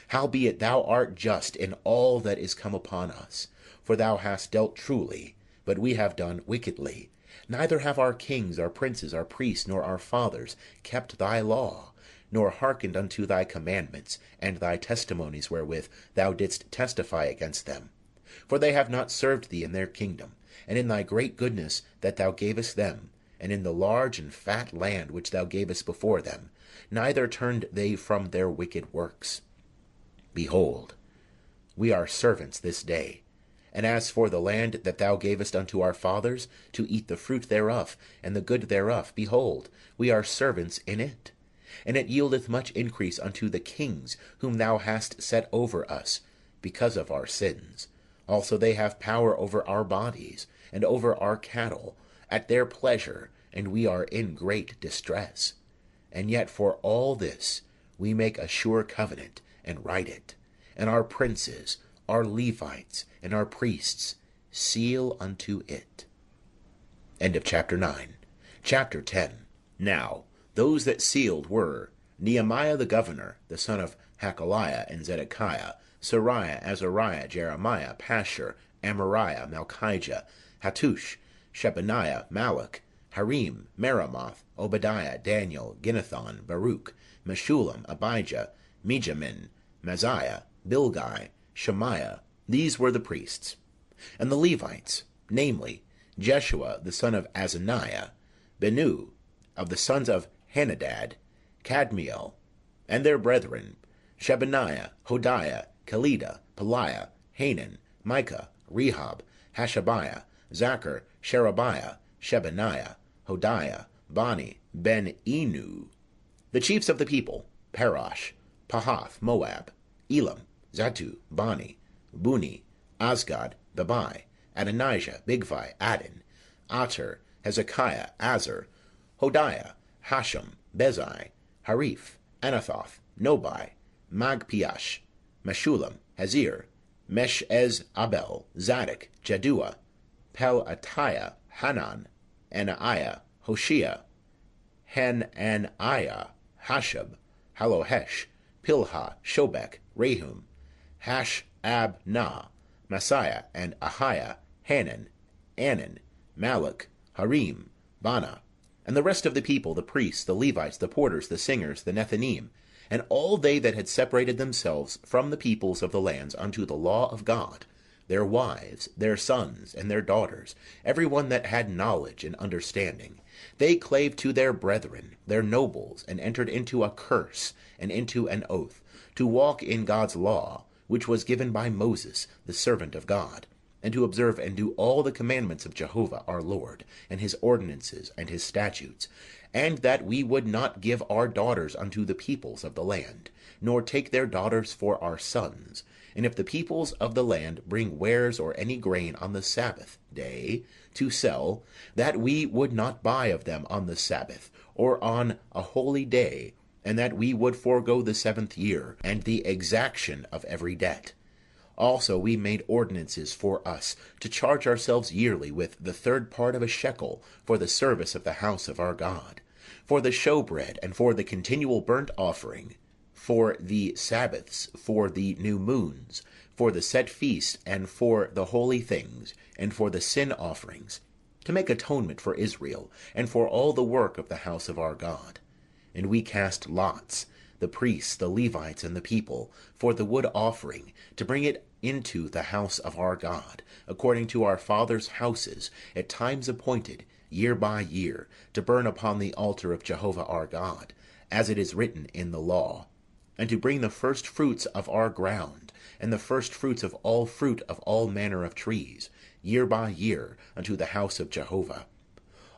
Howbeit thou art just in all that is come upon us, for thou hast dealt truly, but we have done wickedly. Neither have our kings, our princes, our priests, nor our fathers kept thy law, nor hearkened unto thy commandments, and thy testimonies wherewith thou didst testify against them. For they have not served thee in their kingdom, and in thy great goodness that thou gavest them, and in the large and fat land which thou gavest before them, neither turned they from their wicked works. Behold, we are servants this day. And as for the land that thou gavest unto our fathers, to eat the fruit thereof, and the good thereof, behold, we are servants in it. And it yieldeth much increase unto the kings whom thou hast set over us, because of our sins. Also they have power over our bodies, and over our cattle, at their pleasure, and we are in great distress. And yet for all this we make a sure covenant, and write it. And our princes, our Levites, and our priests seal unto it. End of chapter 9. Chapter 10. Now, those that sealed were Nehemiah the governor, the son of Hakaliah, and Zedekiah, Sariah, Azariah, Jeremiah, Pashur, Amariah, Malchijah, Hattush, Shebaniah, Malach, Harim, Meremoth, Obadiah, Daniel, Ginnethon, Baruch, Meshullam, Abijah, Mijamin, Maziah, Bilgai, Shemaiah. These were the priests. And the Levites, namely, Jeshua the son of Azaniah, Benu of the sons of Henadad, Kadmiel, and their brethren, Shebaniah, Hodiah, Kelida, Peliah, Hanan, Micah, Rehob, Hashabiah, Zachar, Sherebiah, Shebaniah, Hodiah, Bani, Ben-Enu. The chiefs of the people, Parash, Pahath, Moab, Elam, Zatu, Bani, Buni, Asgad, Babai, Adonijah, Bigvai, Adin, Ater, Hezekiah, Azar, Hodiah, Hashem, Bezai, Harif, Anathoth, Nobai, Magpiash, Meshullam, Hazir, Mesh-ez-Abel, Zadok, Jaddua, Pelatiah, Hanan, Anaiah, Hoshea, Hananiah, Hashab, Halohesh, Pilha, Shobek, Rehum, Hash-ab-nah, Messiah, and Ahiah, Hanan, Anan, Malach, Harim, Bana, and the rest of the people, the priests, the Levites, the porters, the singers, the Nethinim, and all they that had separated themselves from the peoples of the lands unto the law of God, their wives, their sons, and their daughters, every one that had knowledge and understanding, they clave to their brethren, their nobles, and entered into a curse and into an oath, to walk in God's law, which was given by Moses, the servant of God, and to observe and do all the commandments of Jehovah our Lord, and his ordinances and his statutes, and that we would not give our daughters unto the peoples of the land, nor take their daughters for our sons. And if the peoples of the land bring wares or any grain on the Sabbath day to sell, that we would not buy of them on the Sabbath, or on a holy day, and that we would forego the 7th year, and the exaction of every debt. Also we made ordinances for us to charge ourselves yearly with the 3rd part of a shekel for the service of the house of our God, for the showbread, and for the continual burnt offering, for the Sabbaths, for the new moons, for the set feasts, and for the holy things, and for the sin offerings, to make atonement for Israel, and for all the work of the house of our God. And we cast lots, the priests, the Levites, and the people, for the wood offering, to bring it into the house of our God, according to our fathers' houses, at times appointed, year by year, to burn upon the altar of Jehovah our God, as it is written in the law, and to bring the first fruits of our ground, and the first fruits of all fruit of all manner of trees, year by year, unto the house of Jehovah.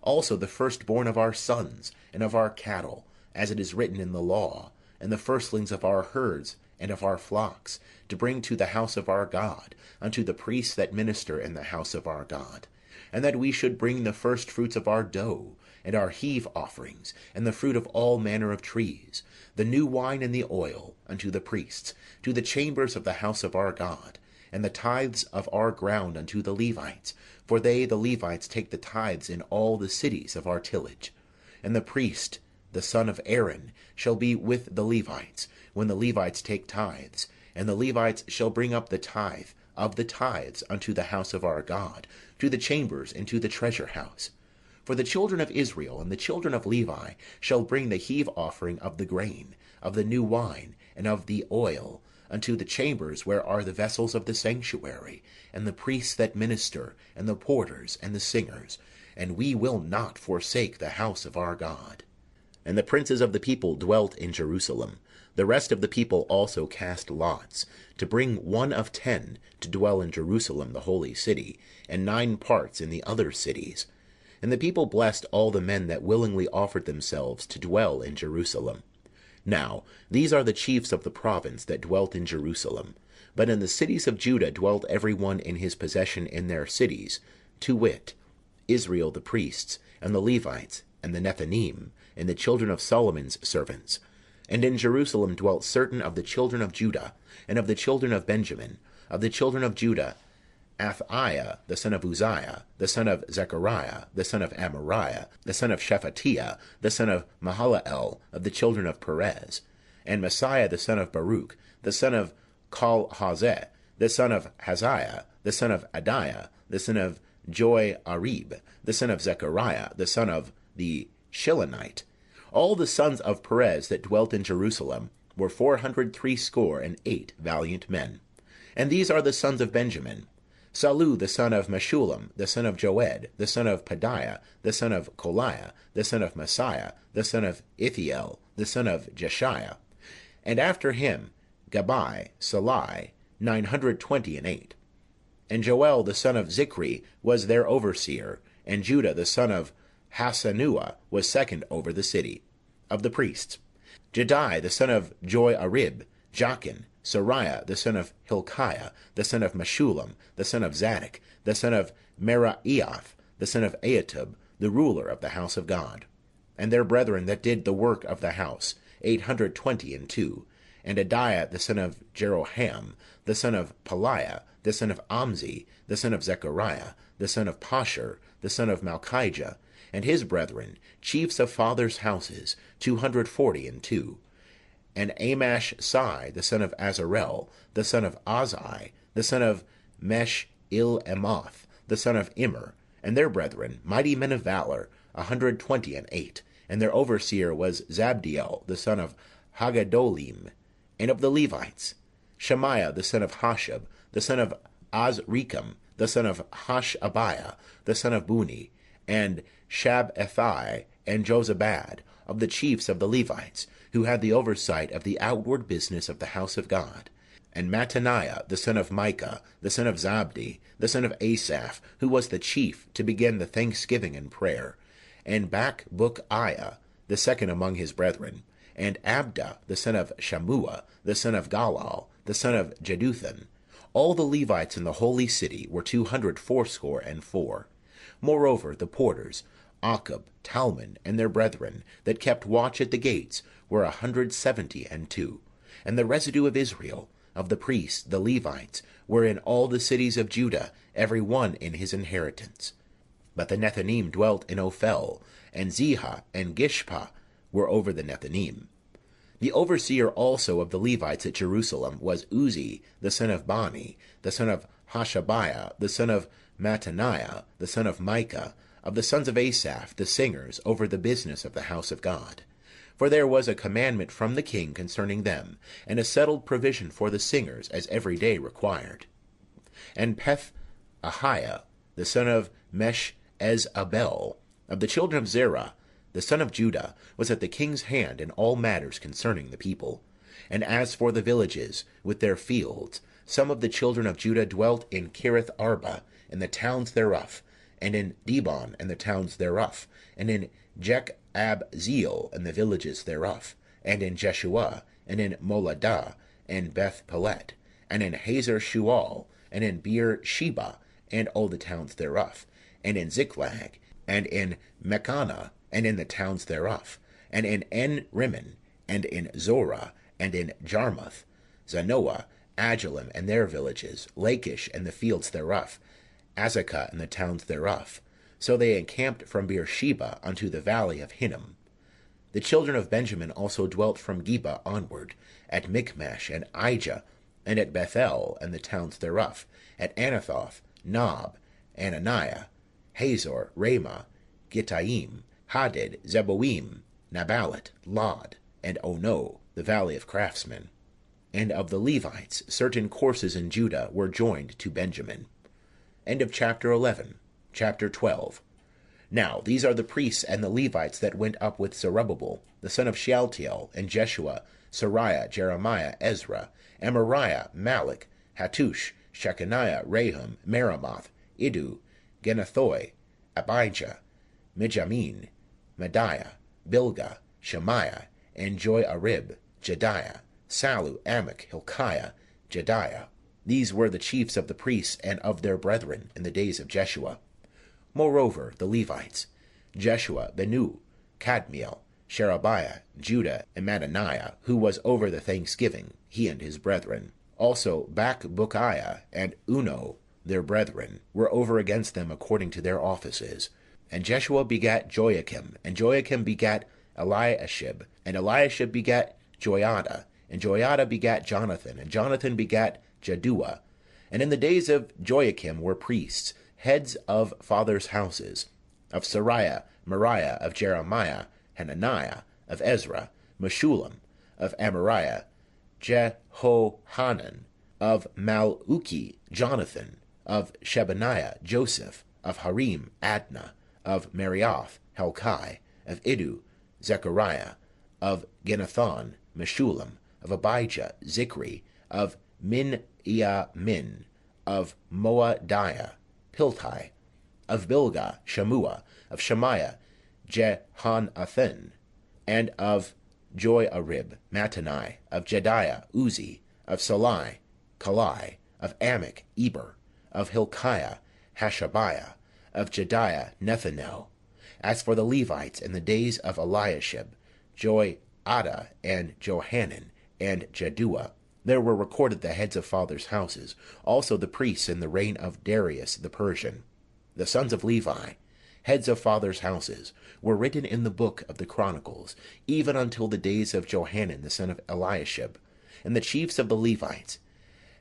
Also the firstborn of our sons, and of our cattle, as it is written in the law, and the firstlings of our herds and of our flocks, to bring to the house of our God, unto the priests that minister in the house of our God, and that we should bring the first fruits of our dough, and our heave offerings, and the fruit of all manner of trees, the new wine and the oil, unto the priests, to the chambers of the house of our God, and the tithes of our ground unto the Levites, for they, the Levites, take the tithes in all the cities of our tillage. And the priest, the son of Aaron, shall be with the Levites, when the Levites take tithes, and the Levites shall bring up the tithe of the tithes unto the house of our God, to the chambers and to the treasure house. For the children of Israel and the children of Levi shall bring the heave offering of the grain, of the new wine, and of the oil, unto the chambers where are the vessels of the sanctuary, and the priests that minister, and the porters, and the singers. And we will not forsake the house of our God. And the princes of the people dwelt in Jerusalem. The rest of the people also cast lots, to bring 1 of 10 to dwell in Jerusalem the holy city, and 9 parts in the other cities. And the people blessed all the men that willingly offered themselves to dwell in Jerusalem. Now these are the chiefs of the province that dwelt in Jerusalem. But in the cities of Judah dwelt every one in his possession in their cities, to wit, Israel the priests, and the Levites, and the Nethinim, and the children of Solomon's servants. And in Jerusalem dwelt certain of the children of Judah, and of the children of Benjamin, of the children of Judah, Athaiah the son of Uzziah, the son of Zechariah, the son of Amariah, the son of Shephatiah, the son of Mahalalel, of the children of Perez, and Messiah the son of Baruch, the son of Col-Hazeh, the son of Haziah, the son of Adiah, the son of Joy-Arib, the son of Zechariah, the son of the Shilonite. All the sons of Perez that dwelt in Jerusalem were 468 valiant men. And these are the sons of Benjamin: Salu the son of Meshullam, the son of Joed, the son of Pedaiah, the son of Koliah, the son of Messiah, the son of Ithiel, the son of Jeshiah. And after him Gabai, Salai, 928. And Joel the son of Zichri was their overseer, and Judah the son of Hasanua was second over the city. Of the priests, Jedai the son of Joy-Arib, Jachin, Sariah the son of Hilkiah, the son of Meshullam, the son of Zadok, the son of Meraiah, the son of Ahitub, the ruler of the house of God. And their brethren that did the work of the house, 822. And Adiah the son of Jeroham, the son of Peliah, the son of Amzi, the son of Zechariah, the son of Pashur, the son of Malchijah, and his brethren, chiefs of fathers' houses, 242. And Amash-Sai, the son of Azarel, the son of Azai, the son of Mesh-Ilemoth, the son of Immer, and their brethren, mighty men of valor, 128. And their overseer was Zabdiel, the son of Haggadolim. And of the Levites, Shemaiah, the son of Hashab, the son of Azrikam, the son of Hashabiah, the son of Buni, and Shabbethai, and Jozabad, of the chiefs of the Levites, who had the oversight of the outward business of the house of God, and Mattaniah, the son of Micah, the son of Zabdi, the son of Asaph, who was the chief to begin the thanksgiving and prayer, and Bakbukiah, the second among his brethren, and Abda, the son of Shammua, the son of Galal, the son of Jeduthun. All the Levites in the holy city were 284. Moreover, the porters, Achab, Talmon, and their brethren, that kept watch at the gates, were 172. And the residue of Israel, of the priests, the Levites, were in all the cities of Judah, every one in his inheritance. But the Nethinim dwelt in Ophel, and Zihah and Gishpa were over the Nethinim. The overseer also of the Levites at Jerusalem was Uzzi, the son of Bani, the son of Hashabiah, the son of Mattaniah, the son of Micah, of the sons of Asaph, the singers, over the business of the house of God. For there was a commandment from the king concerning them, and a settled provision for the singers, as every day required. And Pethahiah, the son of Mesh-Ezabel, of the children of Zerah, the son of Judah, was at the king's hand in all matters concerning the people. And as for the villages, with their fields, some of the children of Judah dwelt in Kirith Arba, and the towns thereof, and in Dibon, and the towns thereof, and in Jekabzeel, and the villages thereof, and in Jeshua, and in Moladah, and Beth-Pelet, and in Hazer Shual, and in Beer-sheba, and all the towns thereof, and in Ziklag, and in Mechana, and in the towns thereof, and in En-Rimmon, and in Zorah, and in Jarmuth, Zanoah, Adulam, and their villages, Lachish, and the fields thereof, Azekah, and the towns thereof. So they encamped from Beersheba unto the valley of Hinnom. The children of Benjamin also dwelt from Geba onward, at Michmash, and Ijah, and at Bethel, and the towns thereof, at Anathoth, Nob, Ananiah, Hazor, Ramah, Gittaim, Hadid, Zeboim, Nabalat, Lod, and Ono, the valley of craftsmen. And of the Levites, certain courses in Judah were joined to Benjamin. End of chapter 11. Chapter 12. Now these are the priests and the Levites that went up with Zerubbabel, the son of Shealtiel, and Jeshua, Sariah, Jeremiah, Ezra, Amariah, Malach, Hattush, Shechaniah, Rahum, Meremoth, Iddu, Genathoi, Abijah, Mijamin, Mediah, Bilgah, Shemaiah, and Joiarib, Jediah, Sallu, Amok, Hilkiah, Jediah. These were the chiefs of the priests and of their brethren in the days of Jeshua. Moreover, the Levites, Jeshua, Benu, Kadmiel, Sherebiah, Judah, and Mattaniah, who was over the thanksgiving, he and his brethren. Also Bakbukiah and Uno, their brethren, were over against them according to their offices. And Jeshua begat Joachim, and Joachim begat Eliashib, and Eliashib begat Joiada, and Joiada begat Jonathan, and Jonathan begat Jaddua. And in the days of Joachim were priests, heads of fathers' houses, of Sariah, Moriah, of Jeremiah, Hananiah, of Ezra, Meshullam, of Amariah, Jehohanan, of Maluki, Jonathan, of Shebaniah, Joseph, of Harim, Adnah, of Marioth, Helkai, of Iddu, Zechariah, of Genathon, Meshullam, of Abijah, Zikri, of Min-Min, of Moadiah, Piltai, of Bilgah, Shammua, of Shemaiah, Jehonathan, and of Joiarib, Mattanai, of Jediah, Uzzi, of Salai, Kalai, of Amok, Eber, of Hilkiah, Hashabiah, of Jediah, Nethanel. As for the Levites in the days of Eliashib, Joiada, and Johanan, and Jaddua, there were recorded the heads of fathers' houses, also the priests in the reign of Darius the Persian. The sons of Levi, heads of fathers' houses, were written in the book of the Chronicles, even until the days of Johanan the son of Eliashib. And the chiefs of the Levites,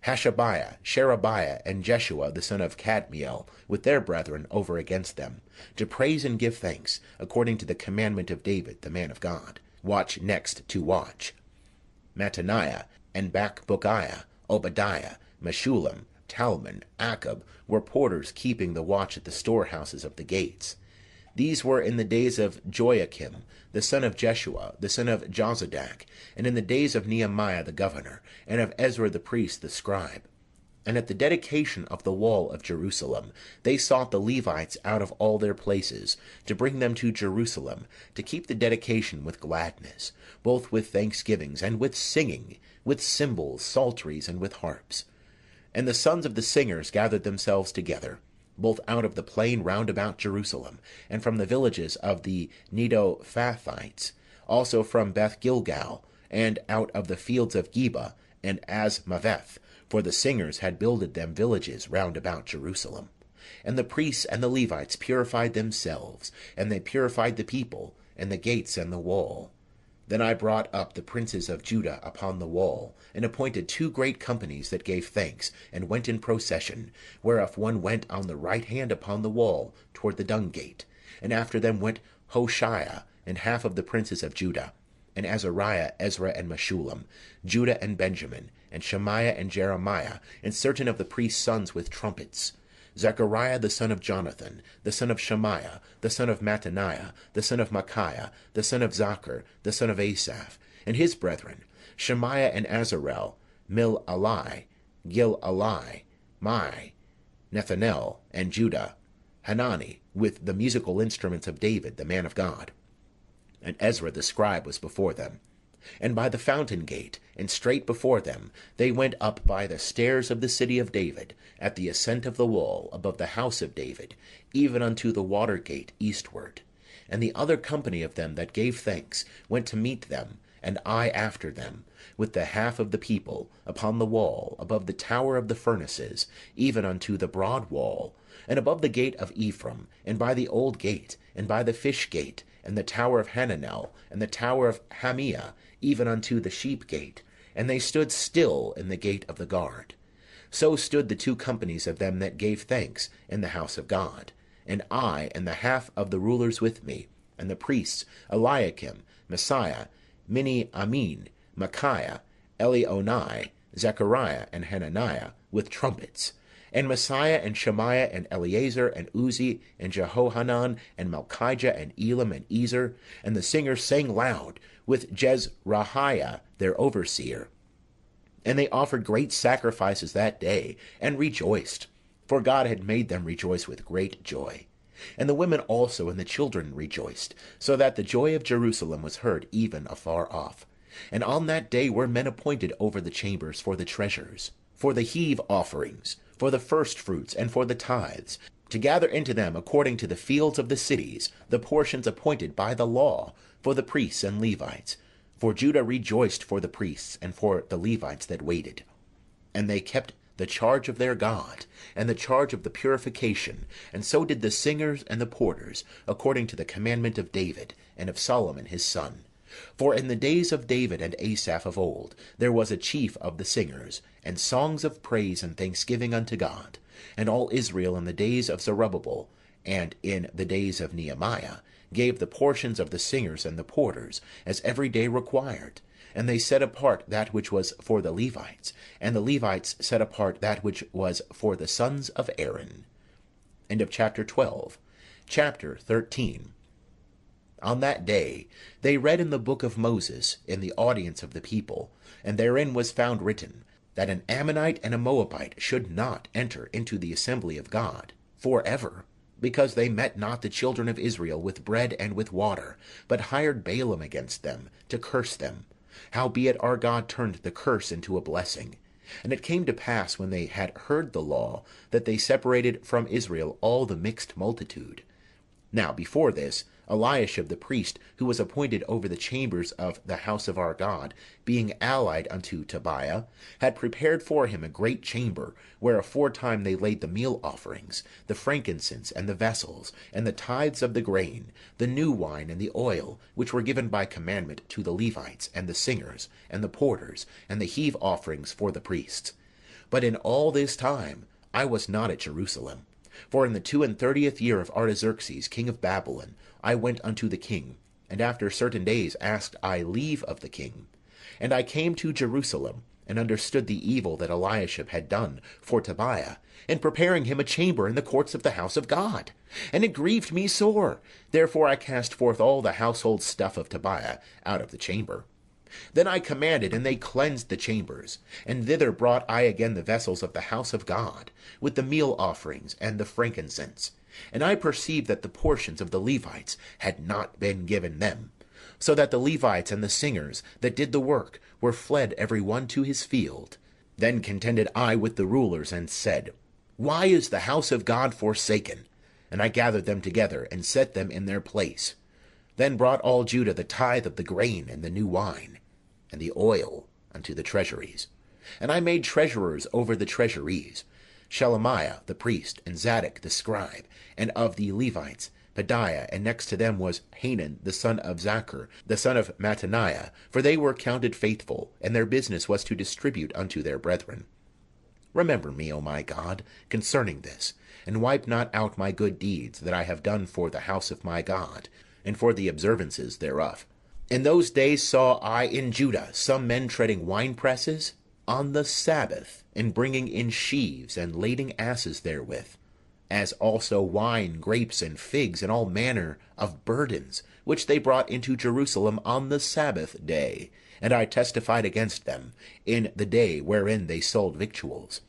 Hashabiah, Sherebiah, and Jeshua the son of Kadmiel, with their brethren over against them, to praise and give thanks, according to the commandment of David the man of God. Watch next to watch. Mattaniah, and Bakbukiah, Obadiah, Meshullam, Talmon, Achab, were porters keeping the watch at the storehouses of the gates. These were in the days of Joachim, the son of Jeshua, the son of Jozadak, and in the days of Nehemiah the governor, and of Ezra the priest the scribe. And at the dedication of the wall of Jerusalem, they sought the Levites out of all their places, to bring them to Jerusalem, to keep the dedication with gladness, both with thanksgivings, and with singing, with cymbals, psalteries, and with harps. And the sons of the singers gathered themselves together, both out of the plain round about Jerusalem, and from the villages of the Netophathites, also from Beth Gilgal, and out of the fields of Geba and Azmaveth, for the singers had builded them villages round about Jerusalem. And the priests and the Levites purified themselves, and they purified the people, and the gates and the wall. Then I brought up the princes of Judah upon the wall, and appointed 2 great companies that gave thanks, and went in procession, whereof one went on the right hand upon the wall toward the dung gate. And after them went Hoshea, and half of the princes of Judah, and Azariah, Ezra, and Meshullam, Judah and Benjamin, and Shemaiah and Jeremiah, and certain of the priests' sons with trumpets. Zechariah the son of Jonathan, the son of Shemaiah, the son of Mattaniah, the son of Micaiah, the son of Zachar, the son of Asaph, and his brethren, Shemaiah and Azarel, Milalai, Gilalai, Mai, Nethanel, and Judah, Hanani, with the musical instruments of David, the man of God. And Ezra the scribe was before them. And by the fountain gate, and straight before them, they went up by the stairs of the city of David, at the ascent of the wall, above the house of David, even unto the water gate eastward. And the other company of them that gave thanks went to meet them, and I after them, with the half of the people, upon the wall, above the tower of the furnaces, even unto the broad wall, and above the gate of Ephraim, and by the old gate, and by the fish gate, and the tower of Hananel, and the tower of Hamiah, even unto the sheep gate, and they stood still in the gate of the guard. So stood the 2 companies of them that gave thanks in the house of God, and I and the half of the rulers with me, and the priests Eliakim, Messiah, Mini-Amin, Micaiah, Elionai, Zechariah, and Hananiah, with trumpets, and Messiah, and Shemaiah, and Eleazar, and Uzi, and Jehohanan, and Malchijah, and Elam, and Ezer, and the singers sang loud, with Jezrahiah their overseer. And they offered great sacrifices that day, and rejoiced, for God had made them rejoice with great joy. And the women also and the children rejoiced, so that the joy of Jerusalem was heard even afar off. And on that day were men appointed over the chambers for the treasures, for the heave offerings, for the firstfruits, and for the tithes, to gather into them according to the fields of the cities the portions appointed by the law for the priests and Levites. For Judah rejoiced for the priests and for the Levites that waited. And they kept the charge of their God, and the charge of the purification, and so did the singers and the porters, according to the commandment of David and of Solomon his son. For in the days of David and Asaph of old there was a chief of the singers, and songs of praise and thanksgiving unto God. And all Israel in the days of Zerubbabel, and in the days of Nehemiah, gave the portions of the singers and the porters, as every day required. And they set apart that which was for the Levites, and the Levites set apart that which was for the sons of Aaron. End of chapter 12. Chapter 13. On that day they read in the book of Moses in the audience of the people, and therein was found written, that an Ammonite and a Moabite should not enter into the assembly of God for ever, because they met not the children of Israel with bread and with water, but hired Balaam against them, to curse them. Howbeit our God turned the curse into a blessing. And it came to pass, when they had heard the law, that they separated from Israel all the mixed multitude. Now before this, Eliashib the priest, who was appointed over the chambers of the house of our God, being allied unto Tobiah, had prepared for him a great chamber, where aforetime they laid the meal offerings, the frankincense, and the vessels, and the tithes of the grain, the new wine, and the oil, which were given by commandment to the Levites, and the singers, and the porters, and the heave offerings for the priests. But in all this time I was not at Jerusalem. For in the 32nd year of Artaxerxes king of Babylon I went unto the king, and after certain days asked I leave of the king. And I came to Jerusalem, and understood the evil that Eliashib had done for Tobiah, in preparing him a chamber in the courts of the house of God. And it grieved me sore. Therefore I cast forth all the household stuff of Tobiah out of the chamber. Then I commanded, and they cleansed the chambers. And thither brought I again the vessels of the house of God, with the meal offerings and the frankincense. And I perceived that the portions of the Levites had not been given them, so that the Levites and the singers that did the work were fled every one to his field. Then contended I with the rulers, and said, Why is the house of God forsaken? And I gathered them together, and set them in their place. Then brought all Judah the tithe of the grain, and the new wine, and the oil unto the treasuries. And I made treasurers over the treasuries, Shelemiah the priest, and Zadok the scribe, and of the Levites, Pedaiah, and next to them was Hanan the son of Zachar, the son of Mattaniah, for they were counted faithful, and their business was to distribute unto their brethren. Remember me, O my God, concerning this, and wipe not out my good deeds that I have done for the house of my God, and for the observances thereof. In those days saw I in Judah some men treading winepresses on the Sabbath, and bringing in sheaves, and lading asses therewith, as also wine, grapes, and figs, and all manner of burdens, which they brought into Jerusalem on the Sabbath day. And I testified against them in the day wherein they sold victuals.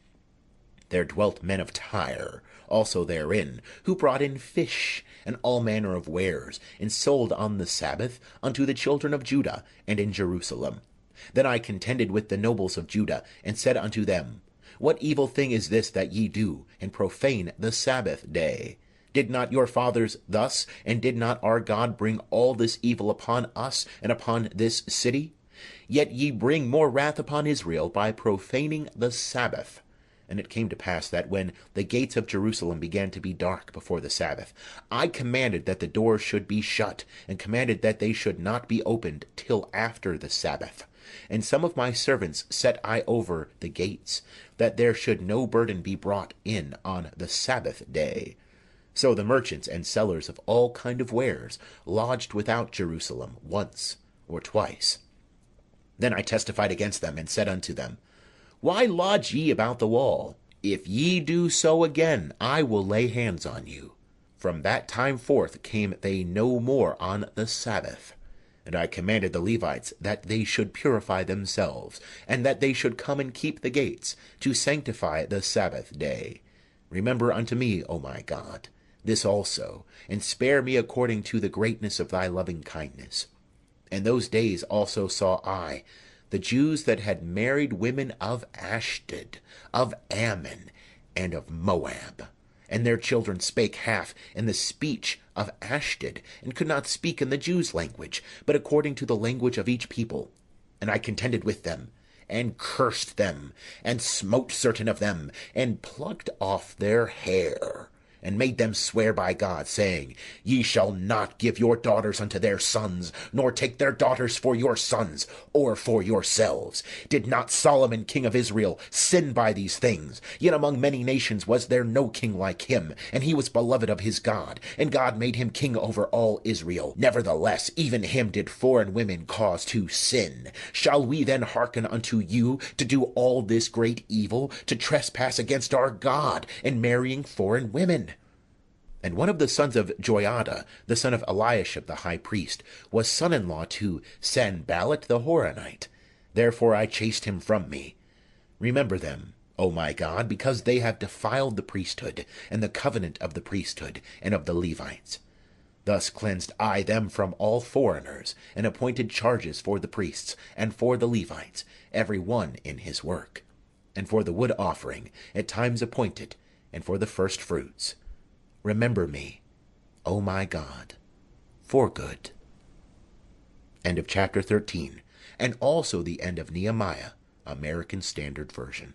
There dwelt men of Tyre also therein, who brought in fish, and all manner of wares, and sold on the Sabbath unto the children of Judah, and in Jerusalem. Then I contended with the nobles of Judah, and said unto them, What evil thing is this that ye do, and profane the Sabbath day? Did not your fathers thus, and did not our God bring all this evil upon us, and upon this city? Yet ye bring more wrath upon Israel by profaning the Sabbath. And it came to pass that when the gates of Jerusalem began to be dark before the Sabbath, I commanded that the doors should be shut, and commanded that they should not be opened till after the Sabbath. And some of my servants set I over the gates, that there should no burden be brought in on the Sabbath day. So the merchants and sellers of all kind of wares lodged without Jerusalem once or twice. Then I testified against them, and said unto them, Why lodge ye about the wall? If ye do so again, I will lay hands on you. From that time forth came they no more on the Sabbath. And I commanded the Levites that they should purify themselves, and that they should come and keep the gates, to sanctify the Sabbath day. Remember unto me, O my God, this also, and spare me according to the greatness of thy loving kindness. In those days also saw I the Jews that had married women of Ashdod, of Ammon, and of Moab. And their children spake half in the speech of Ashdod, and could not speak in the Jews' language, but according to the language of each people. And I contended with them, and cursed them, and smote certain of them, and plucked off their hair, and made them swear by God, saying, Ye shall not give your daughters unto their sons, nor take their daughters for your sons, or for yourselves. Did not Solomon king of Israel sin by these things? Yet among many nations was there no king like him, and he was beloved of his God, and God made him king over all Israel. Nevertheless, even him did foreign women cause to sin. Shall we then hearken unto you to do all this great evil, to trespass against our God, in marrying foreign women? And one of the sons of Joiada, the son of Eliashib the high priest, was son-in-law to Sanballat the Horonite. Therefore I chased him from me. Remember them, O my God, because they have defiled the priesthood, and the covenant of the priesthood, and of the Levites. Thus cleansed I them from all foreigners, and appointed charges for the priests, and for the Levites, every one in his work, and for the wood offering, at times appointed, and for the first fruits. Remember me, O my God, for good. End of chapter 13, and also the end of Nehemiah, American Standard Version.